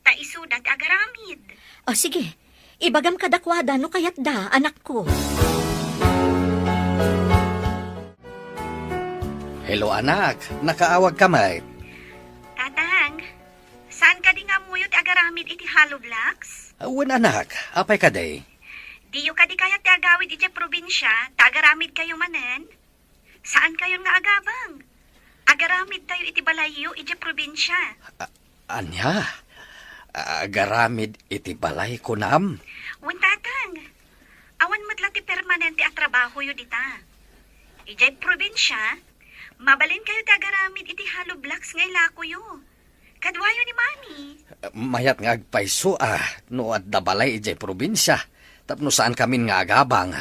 Ta iso da ti agaramid. O sige, ibagam kadakwada no kayat da, anak ko. Hello anak, nakaawag ka may. Tatang, saan ka di nga muyo ti agaramid iti Hollow Blocks? Wen anak, apay ka day? Diyo ka di kaya ti agawid iti probinsya, ta agaramid kayo manen? Saan kayo nga agabang? Agaramid tayo iti balayo iti probinsya. Anya? Agaramid iti balay kunam. Wen tatang, awan matla ti permanente a trabaho yo dita. Ijay probinsya, mabalin kayo ti agaramid iti Hollow Blocks ngay lako yo. Kadwayo ni mami. Mayat nga agpayso no at da balay ijay probinsya. Tapno saan kami nga agabang.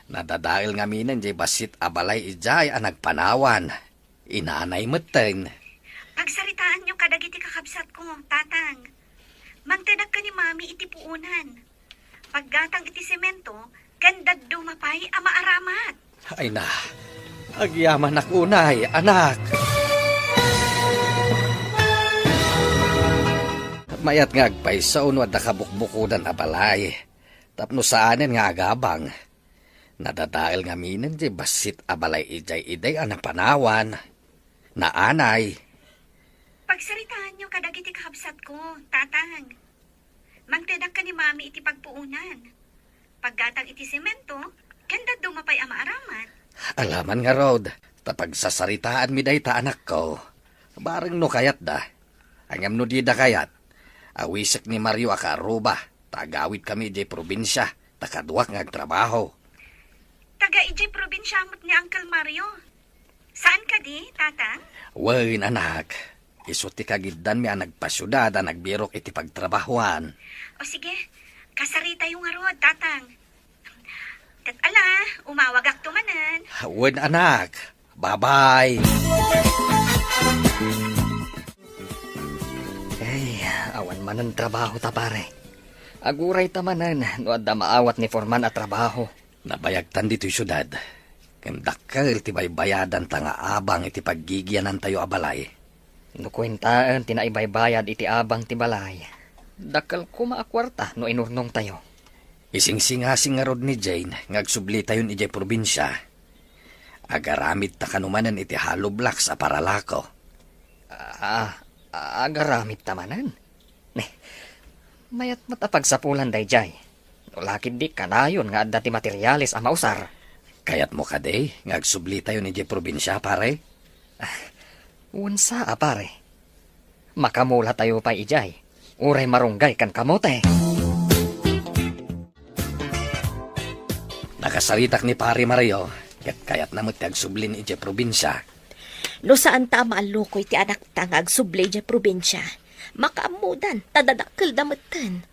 Nadadail nga minen jay basit abalay ijay ang nagpanawan. Inanay meten. Pagsaritaan nyo kadagiti kakabsat ko, tatang. Mangtadag ka ni mami iti puunan. Paggatang iti semento, gandad dumapay ama aramat. Ay na, agyaman unay, anak. Mayat nga agpayso no at nakabukbukudan abalay. Tapno saanin nga agabang. Nadadail nga minen jay basit abalay ijay iday ang napanawan. Naanay. Pagsaritaan nyo kadagiti kakabsat ko, tatang. Mangtadag ka ni mami iti pagpuunan. Paggatang iti semento, gandad dumapay ama aramat. Alaman nga Rod, tapag sasaritaan mi day ta anak ko. Bareng no kayat da. Angam no di da kayat. Awisik ni Mario akaruba. Tagawid kami di probinsya. Takaduak nga trabaho. Taga ijay probinsyamot ni Uncle Mario. Saan ka di, tatang? Wen anak, isuti kagiddan mi ang nagpasyudad ang nagbirok iti pagtrabahuan. O sige, kasarita yung arod, tatang. Kat ala, umawag ak tumanan. Wen anak, bye-bye. Ay, awan man ang trabaho ta pare. Aguray tamanan, no adda maawat ni Forman at trabaho. Nabayagtan dito'y syudad. Kamdakkel ti baybayadan ta nga abang iti paggigyanan tayo abalay. No kwentaan, tinaibaybayad iti abang ti balay. Dakal ko maakwarta no inurnong tayo. Ising-singasing nga rod ni Jane, ngagsubli tayo ni Jay probinsya. Agaramid ta kanumanan iti Hollow Blocks a paralako. Agaramit tamanan. Mayat matapagsapulan day jay. No lakid di kanayon nga adda ti materialis a mausar. Kayat mo kaday, ngagsubli tayo ni Jay probinsya pare. Unsa pare. Makamula tayo pa ijay. Uray marunggay kan kamote. Nakasalitak ni pare Mario, kayat na mo ti agsublin ni Jay probinsya. No saan ta maalukoy ti anak ta nga agsublay di probinsya. Makaamudan, tadadakkel damutan.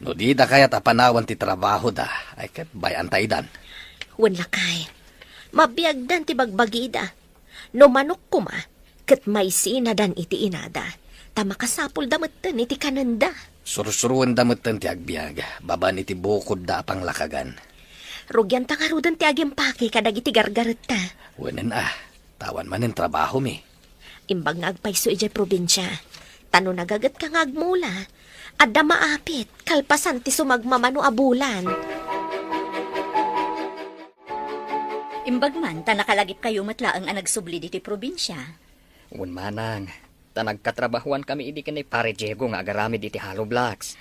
No di da kayat apanawan ti trabaho da, ay kat bayan taydan. Wan lakay. Mabiyagdan ti bagbagida. No manok kuma, kat may sinadan iti inada. Ta makasapul damutan iti kananda. Sursuruan damutan ti agbiag, baban iti bukod da pang lakagan. Rugyan ta karudan ti agimpaki kadag iti gargaret ta. Wanan tawan man ang trabaho mi. Imbag nga agpayso ijay probinsya. Tano nagagat ka nga agmula. Adda maapit, kalpasan ti sumagmamano abulan. Imbag man, ta nakalagip kayo matlaang ang nagsubli diti probinsya. Un manang, ta nagkatrabahuan kami idi kanay pare Diego nga agaramid iti Hollow Blocks.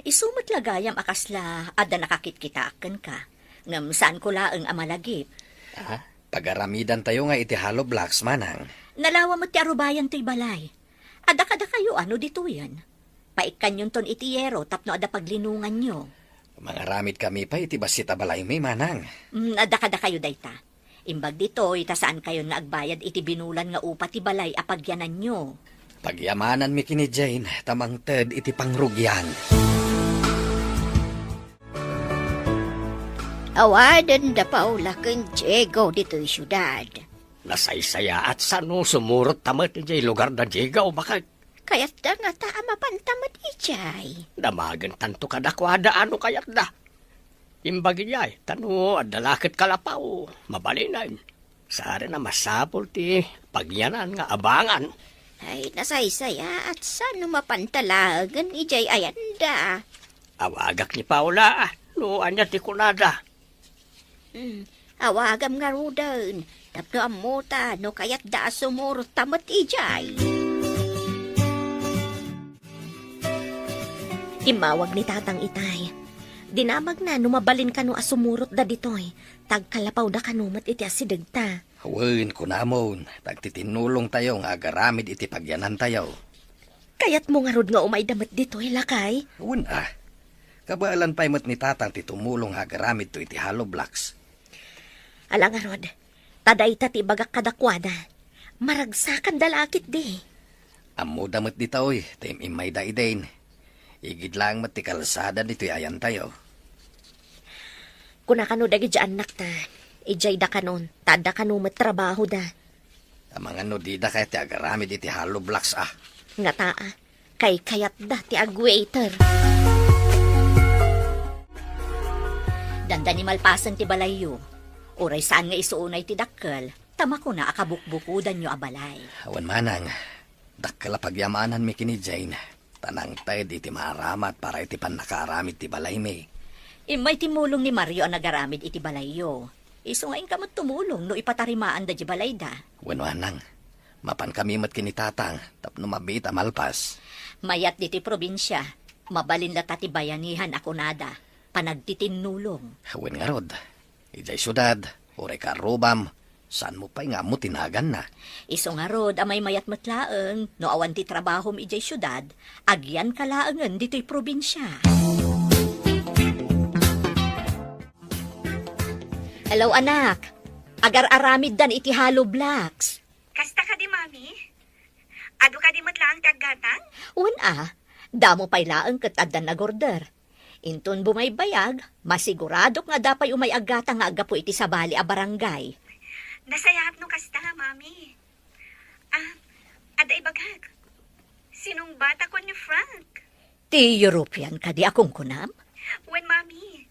Isumat lagayam akasla, adda nakakit-kitaken ka. Ngam saan ko laang amalagip. Pagaramidan tayo nga iti Hollow Blocks manang. Nalawa mo ti arubayan to'y balay. Ada kada kayo ano dito yan. Paikan yun ton itiyero tapno ada paglinungan nyo. Mangaramid kami pa iti basita balay may manang. Ada kada kayo dayta. Imbag dito ita saan kayo nga agbayad iti binulan nga upa ti balay apagyanan nyo. Pagyamanan mi kini Jane, tamang ted iti pangrugyan. Awadan da Paula ken Diego dito'y syudad. Nasaysaya at sano sumurot tamat ijay lugar da Diego bakit Kaya't da nga ta mapantamat ijay. damagan tanto kadakwada ano kayat da. Imbagi jay, tano adalakit kalapaw, mabalinan. Sari na masapol ti pagyanan nga abangan. Ay nasaysaya at sano mapantalagan ijay ayanda. Awagak ni Paula, no anya ti kunada. Awagam nga rudan. Tapno amuta no kaya't da sumurot tamat ijay. Imawag ni Tatang Itay. Dinamag na numabalin ka no asumurot da ditoy. Tagkalapaw da kanumat iti asidag ta. Hawin ko namon, tagtitinulong tayo nga agaramid iti pagyanan tayo. Kaya't mo nga rod nga umay damat ditoy lakay. Hawin kabalan pa'y mat ni tatang ti tumulong nga agaramid to iti hollow blocks. Alang nga rod, taday ta ti bagak kadakwada. Maragsakan dalakit di. Amo damat di taoy, tim imay da idain. Igid lang mat ti kalsada dito'y ayan tayo. Kuna kano dagi dyan anak ta. Ijay da kanon, tada kano trabaho da. Amang ano di da kaya ti agaramid iti hollow blocks Nga taa, kay kayat da ti agwaiter. Danda ni malpasan ti balayo. Uray saan nga isuunay ti dakkel, tama ko na akabukbukudan nyo abalay. Awan manang, dakkala pagyamanan mi kini Jane. Tanang tayo di ti maaramat para iti pan nakaaramid ti balay mi. Imay timulong ni Mario ang nagaramid iti balayo. Iso nga ka tumulong no ipatarimaan da di balay da. Wan manang, mapan kami mat kini tatang, tapno mabita malpas. Mayat di ti probinsya, mabalin na tati bayanihan ako nada, panagtitinulong. Awan nga rod, ijay syudad, oray ka rubam, saan mo pa'y nga mo tinagan na. Iso nga rod, amay mayat matlaeng, no awan ti trabahom ijay syudad, agyan kalaangan dito'y probinsya. Hello anak, agar-aramid dan iti hollow blocks. Kasta ka di, mami? Ado ka di matlaang taggatang? Damo pa'y laang kat adan na gorder. Inton bumaybayag, masigurado nga dapay umay agata nga agapo iti sabali a barangay. Nasayat no kasta, mami. Ada ibagag. Sinong bata ko ni Frank? Ti European ka di akong kunam? Wen, mami.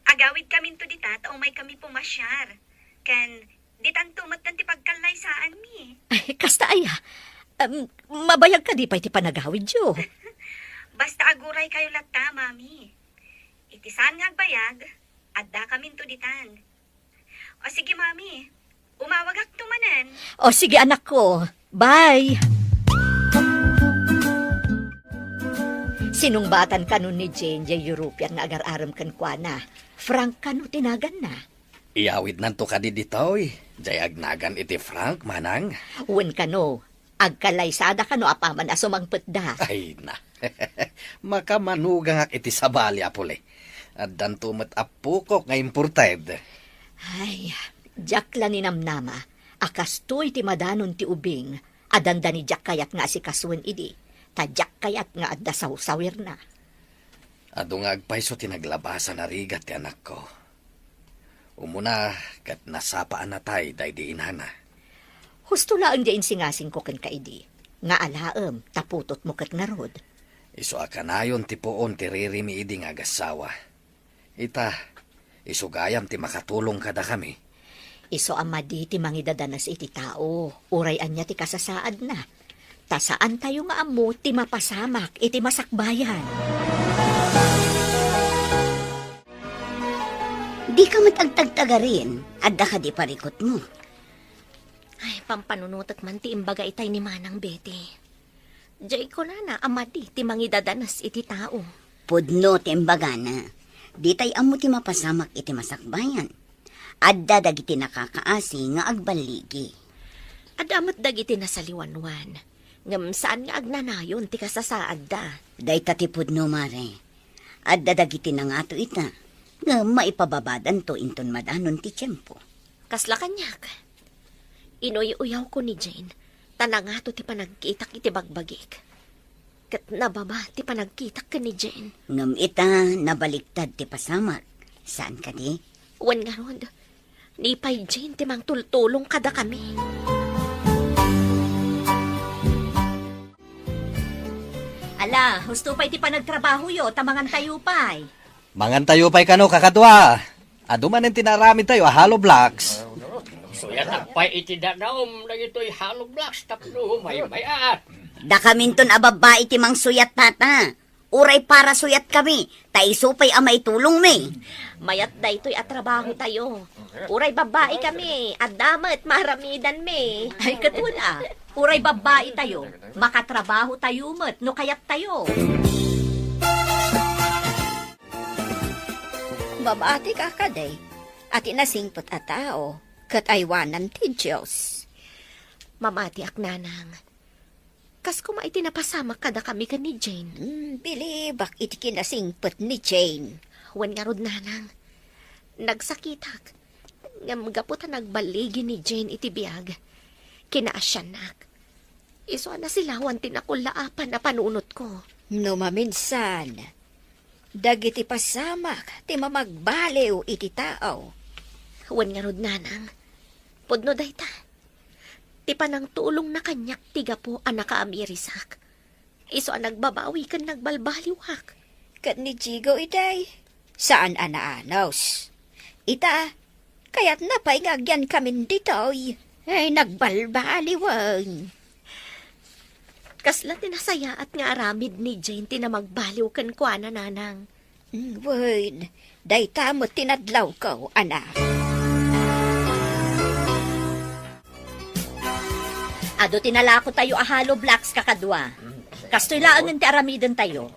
Agawid kami to dita, umay kami pumasyar. Kan, ditan tumat ti pagkalay saan mi. Ay, kasta aya. Mabayag ka di pa iti panagawid yo. Basta aguray kayo lata, mami. Iti saan nga agbayag, adda kami to ditan. O sige, mami. Umawag ak tumanan. O sige anak ko, bye! Sinungbatan ka nun ni Jane, jay European nga agar-aram kan kwa na. Frank ka no tinagan na. Iyawid nanto ka di ditoy, jay agnagan iti Frank manang. Wen ka no, agkalaysada ka no apaman asumangpet da. Ay na, makamanugang ak iti sabali apole. At danto mat apukok nga imported. Ay, Jack la ni namnama, akas to'y ti madanon ti ubing, adanda ni Jack kayat nga si kaswen idi, ta Jack kayat nga adda sawir na. Ado nga agpayso tinaglabasan na rigat ti anak ko. Umuna, kat nasapaan na tay, daydiin hana. Husto laang diyan singasing ko kan kaidi, nga alaem, taputot mo kat nga rod. Iso akanayon ti poon ti ririmi idi nga agasawa. Ita, isugayam ti makatulong kada kami. Iso amadi ti mangidadanas iti tao, urayan niya ti kasasaad na. Ta saan tayo nga amo ti mapasamak iti masakbayan. Di ka matagtagtaga rin, adda ka di parikot mo. Ay, pampanunutat man ti imbaga itay ni Manang Betty. Jay ko na amadi ti mangidadanas iti tao. Pudno ti imbagana, di tay amo ti mapasamak iti masakbayan. Adda dagiti nakakaasi nga agbaligi. Adamat dagiti nasaliwanwan. Ngam saan nga agnanayon ti kasasaad da. Day ti pudno mare. Adda dagiti nangato ita, nga maipababadan to inton madanon ti tiyempo. Kasla kanyak. Inuy-uyaw ko ni Jane, tanangato ti panagkitak iti bagbagik. Kat nababa ti panagkitak ka ni Jane. Ngam ita nabaliktad ti pasamak. Saan ka di? Wan nga ron, ni pay Jane timang tultulong kada kami. Ala, husto pa iti pa nagtrabaho yo, tamangan tayo pa'y. Mangan tayo pa'y kano kakadwa. Aduman ang tinaramid tayo, hollow blocks. So yan pa'y itidanaom na ito'y hollow blocks tapno may-at. Da kaminton ababa iti mang suyat tata. Uray para suyat kami. Taiso pa'y amay tulong me. Mayat da ito'y atrabaho tayo. Uray babae kami, at damat maramidan me. Ay, katuna. Uray babae tayo. Makatrabaho tayo met, no kayat tayo. Babati ka kaday, at inasingpot a tao, kat aywanan ti Diyos. Mamati ak nanang. Kas kuma iti napasama kada kami ka ni Jane. Bilibak iti kinasingpot ni Jane. Wan nga rod nanang. Nagsakitak. Ngam gaputan nagbaligi ni Jane iti biyag. Kinaasyanak. Iso na sila wan tinakulaapan na panunot ko. No maminsan, dagiti pasamak, ti mamagbaliw iti tao. Wan nga rod nanang. Pudno dayta. Ti panang tulong na kanyak tiga po anak kaamirisak. Iso ang nagbabawi kan nagbalbaliwak. Kat ni Jigo iday, saan anaanaws? Ita, kaya't napaingagyan kami ditoy. Ay, nagbalbaliwang. Kasla tinasaya at nga aramid ni Jane tinamagbaliw kan kwa na nanang. Wen, dayta mo tinadlaw ko, anak. Ado tinalako tayo ahalo blocks kakadwa. Kastoy laangan ti aramidan tayo.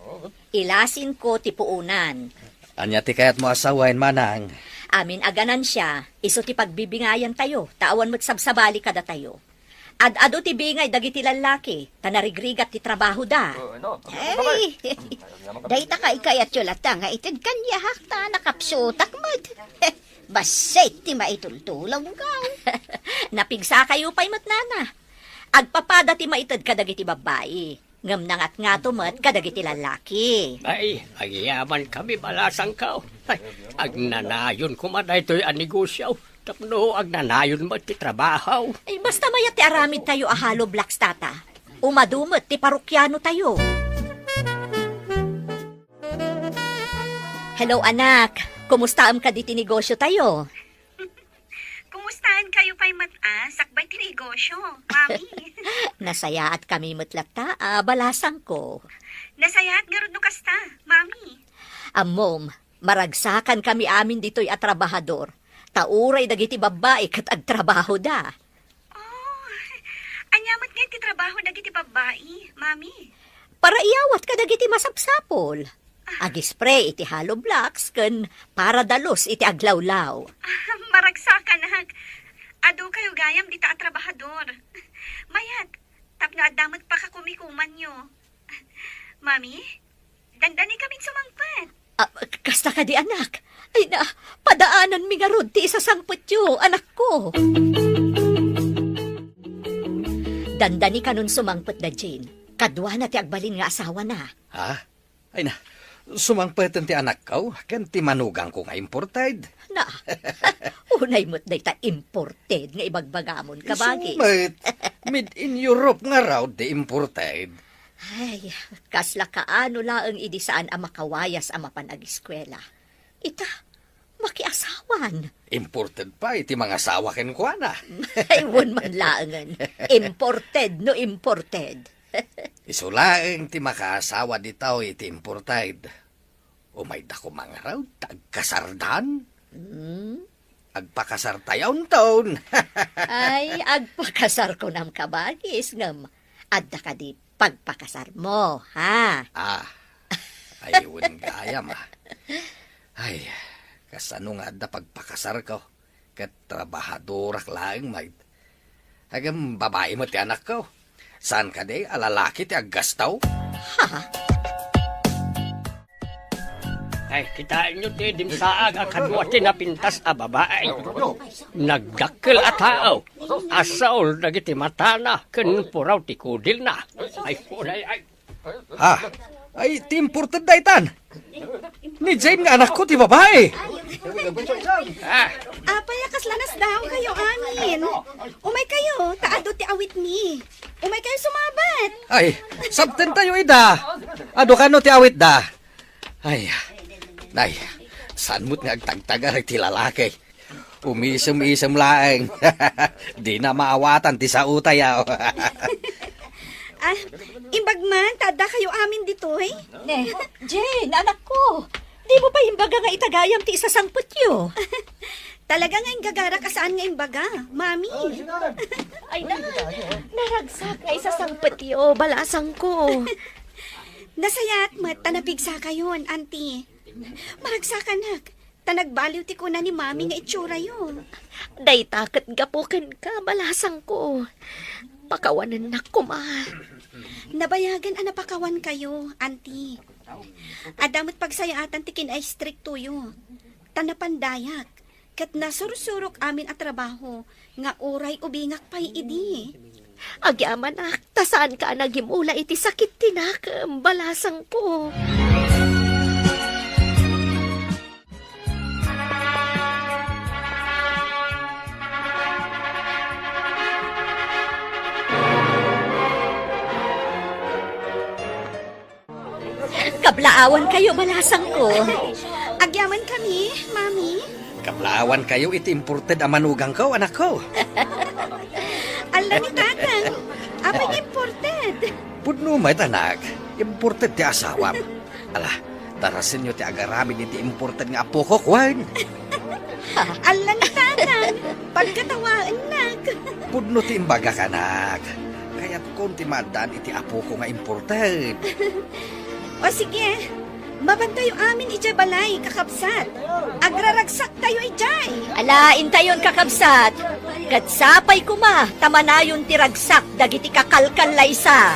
Ilasin ko ti puunan. Anya ti kayat mo asawain manang. Amin aganan siya, iso ti pagbibingayan tayo, tawan magsabsabali kada tayo. Ado ti bingay dagiti lalaki, tanarigrigat ti trabaho da. Ay, dayta ka ikayat yung lata nga itid kanya hakta nakapsutak mod. Basay ti maitultulaw ka. Napigsa kayo pa'y matnana. Agpapada ti maitad kadagiti babae. Ngam nangat nga tumat kadagiti lalaki. Ay, agyaman kami balasang kao. Ay, agnanayon kumaday to'y anegosyaw. Tapno, agnanayon mo ti trabaho. Ay basta mayat ti aramid tayo ahalo blocks tata. Umadumot ti parukyano tayo. Hello anak, kumusta am ka di ti negosyo tayo? Kumustahan kayo pa'y sakbay ti negosyo, mami? Nasayaat kami mutlata, balasang ko. Nasayaat nga ron no kasta, mami. Mom, maragsakan kami amin dito'y atrabahador. Tauray dagiti babae kat agtrabaho da. Oh, anyamat nga ti trabaho dagiti babae, mami. Para iyawat ka dagiti masapsapol. Agispray iti hollow blocks ken para dalos iti aglawlaw. Maragsakan hag. Ado kayo gayam dita a trabahador. Mayat, tapno adamat pa ka kumikuman nyo. Mami, dandani kaming sumangpat. Kasta ka di anak. Ay na, padaanan mi nga rod ti isasangpot yo, anak ko. Dandani ka nun sumangpot da Jane. Kadwa na ti agbalin nga asawa na. Ha? Ay na, sumangpatan ti anak ko, kan ti manugang ko nga imported. Na, unay mo't day ta imported nga ibagbagamon ka bagi. Sumit, made in Europe nga raw di imported. Ay, kasla kaano laang idi saan ang makawayas ang mapanag-eskwela. Ita, makiasawan. Imported pa, iti mga asawa ken ko na. Ay, won man laangan. Imported, no imported. Isulaeng ti makaasawa di tao iti imported. Umay da ko mga raw, tagkasardan. Agpakasar tayon taon. Ay, agpakasar ko nam kabagis ngam. Adda ka di pagpakasar mo, ha? Ayun gayam Ay, kasano nga da pagpakasar ko. Kat trabahadorak laeng may. Agam babae mo ti anak ko. Saan ka di alalaki ti aggastaw? Ha? Ay, kitain nyo ti dimsaag akadwa tinapintas a babae. Nagdakkel a tao. Asaol dagiti matana ken puraw ti kudil na. Ay, punay, ay. Ay, ti imported daytan. Ni Jane nga anak ko ti babae. Apay, kaslanas daw kayo amin. Umay kayo, taado ti awit mi. Umay kayo sumabat. Ay, sabten tayo ida. Ado ka no ti awit da. Ay, nay, saan mo't nga agtagtagar ti lalaki? Umisem-isem laeng. Di na maawatan ti sa utayaw. Imbag man, tada kayo amin dito eh. Jane, anak ko. Di mo pa imbaga nga itagayam ti isa sang putyo. Talaga nga yung gagara ka saan nga imbaga, mami. Ay, naragsak nga isa sang patio, balasang ko. Nasayat mat, tanapigsa kayon, auntie. Maragsakan tanagbaliw ti ko na ni mami nga itsura yun. Day takot gapukan ka, balasang ko. Pakawanan na ko, ma. Nabayagan anapakawan kayo, auntie. Adamot pagsayaatan ti kin ay strict tuyo. Tanapandayak. Kat nasursurok amin at trabaho. Nga oray ubingak pa'y idi. Agyaman ak, tasaan ka nagimula iti sakit tinak, balasang ko. Kablaawan kayo, balasang ko. Agyaman kami, mami. Kaplawan kayo iti imported a manugang ko, anak ko. Ala ni tatang. Apay imported. Pudno may tanak, imported ti asawam. Ala, tarasin nyo ti agaramin iti imported nga apo ko, kwan. Ala ni tatang. Pagkatawaan nak. Pudno ti imbaga kanak. Kaya't konti madaan iti apo ko nga imported. O sige, mabantayo amin ijay balay, kakabsat. Agraragsak tayo ijay. Alain tayon kakabsat. Katsapay kuma, tamanayon tiragsak, dagiti kakalkal laysa.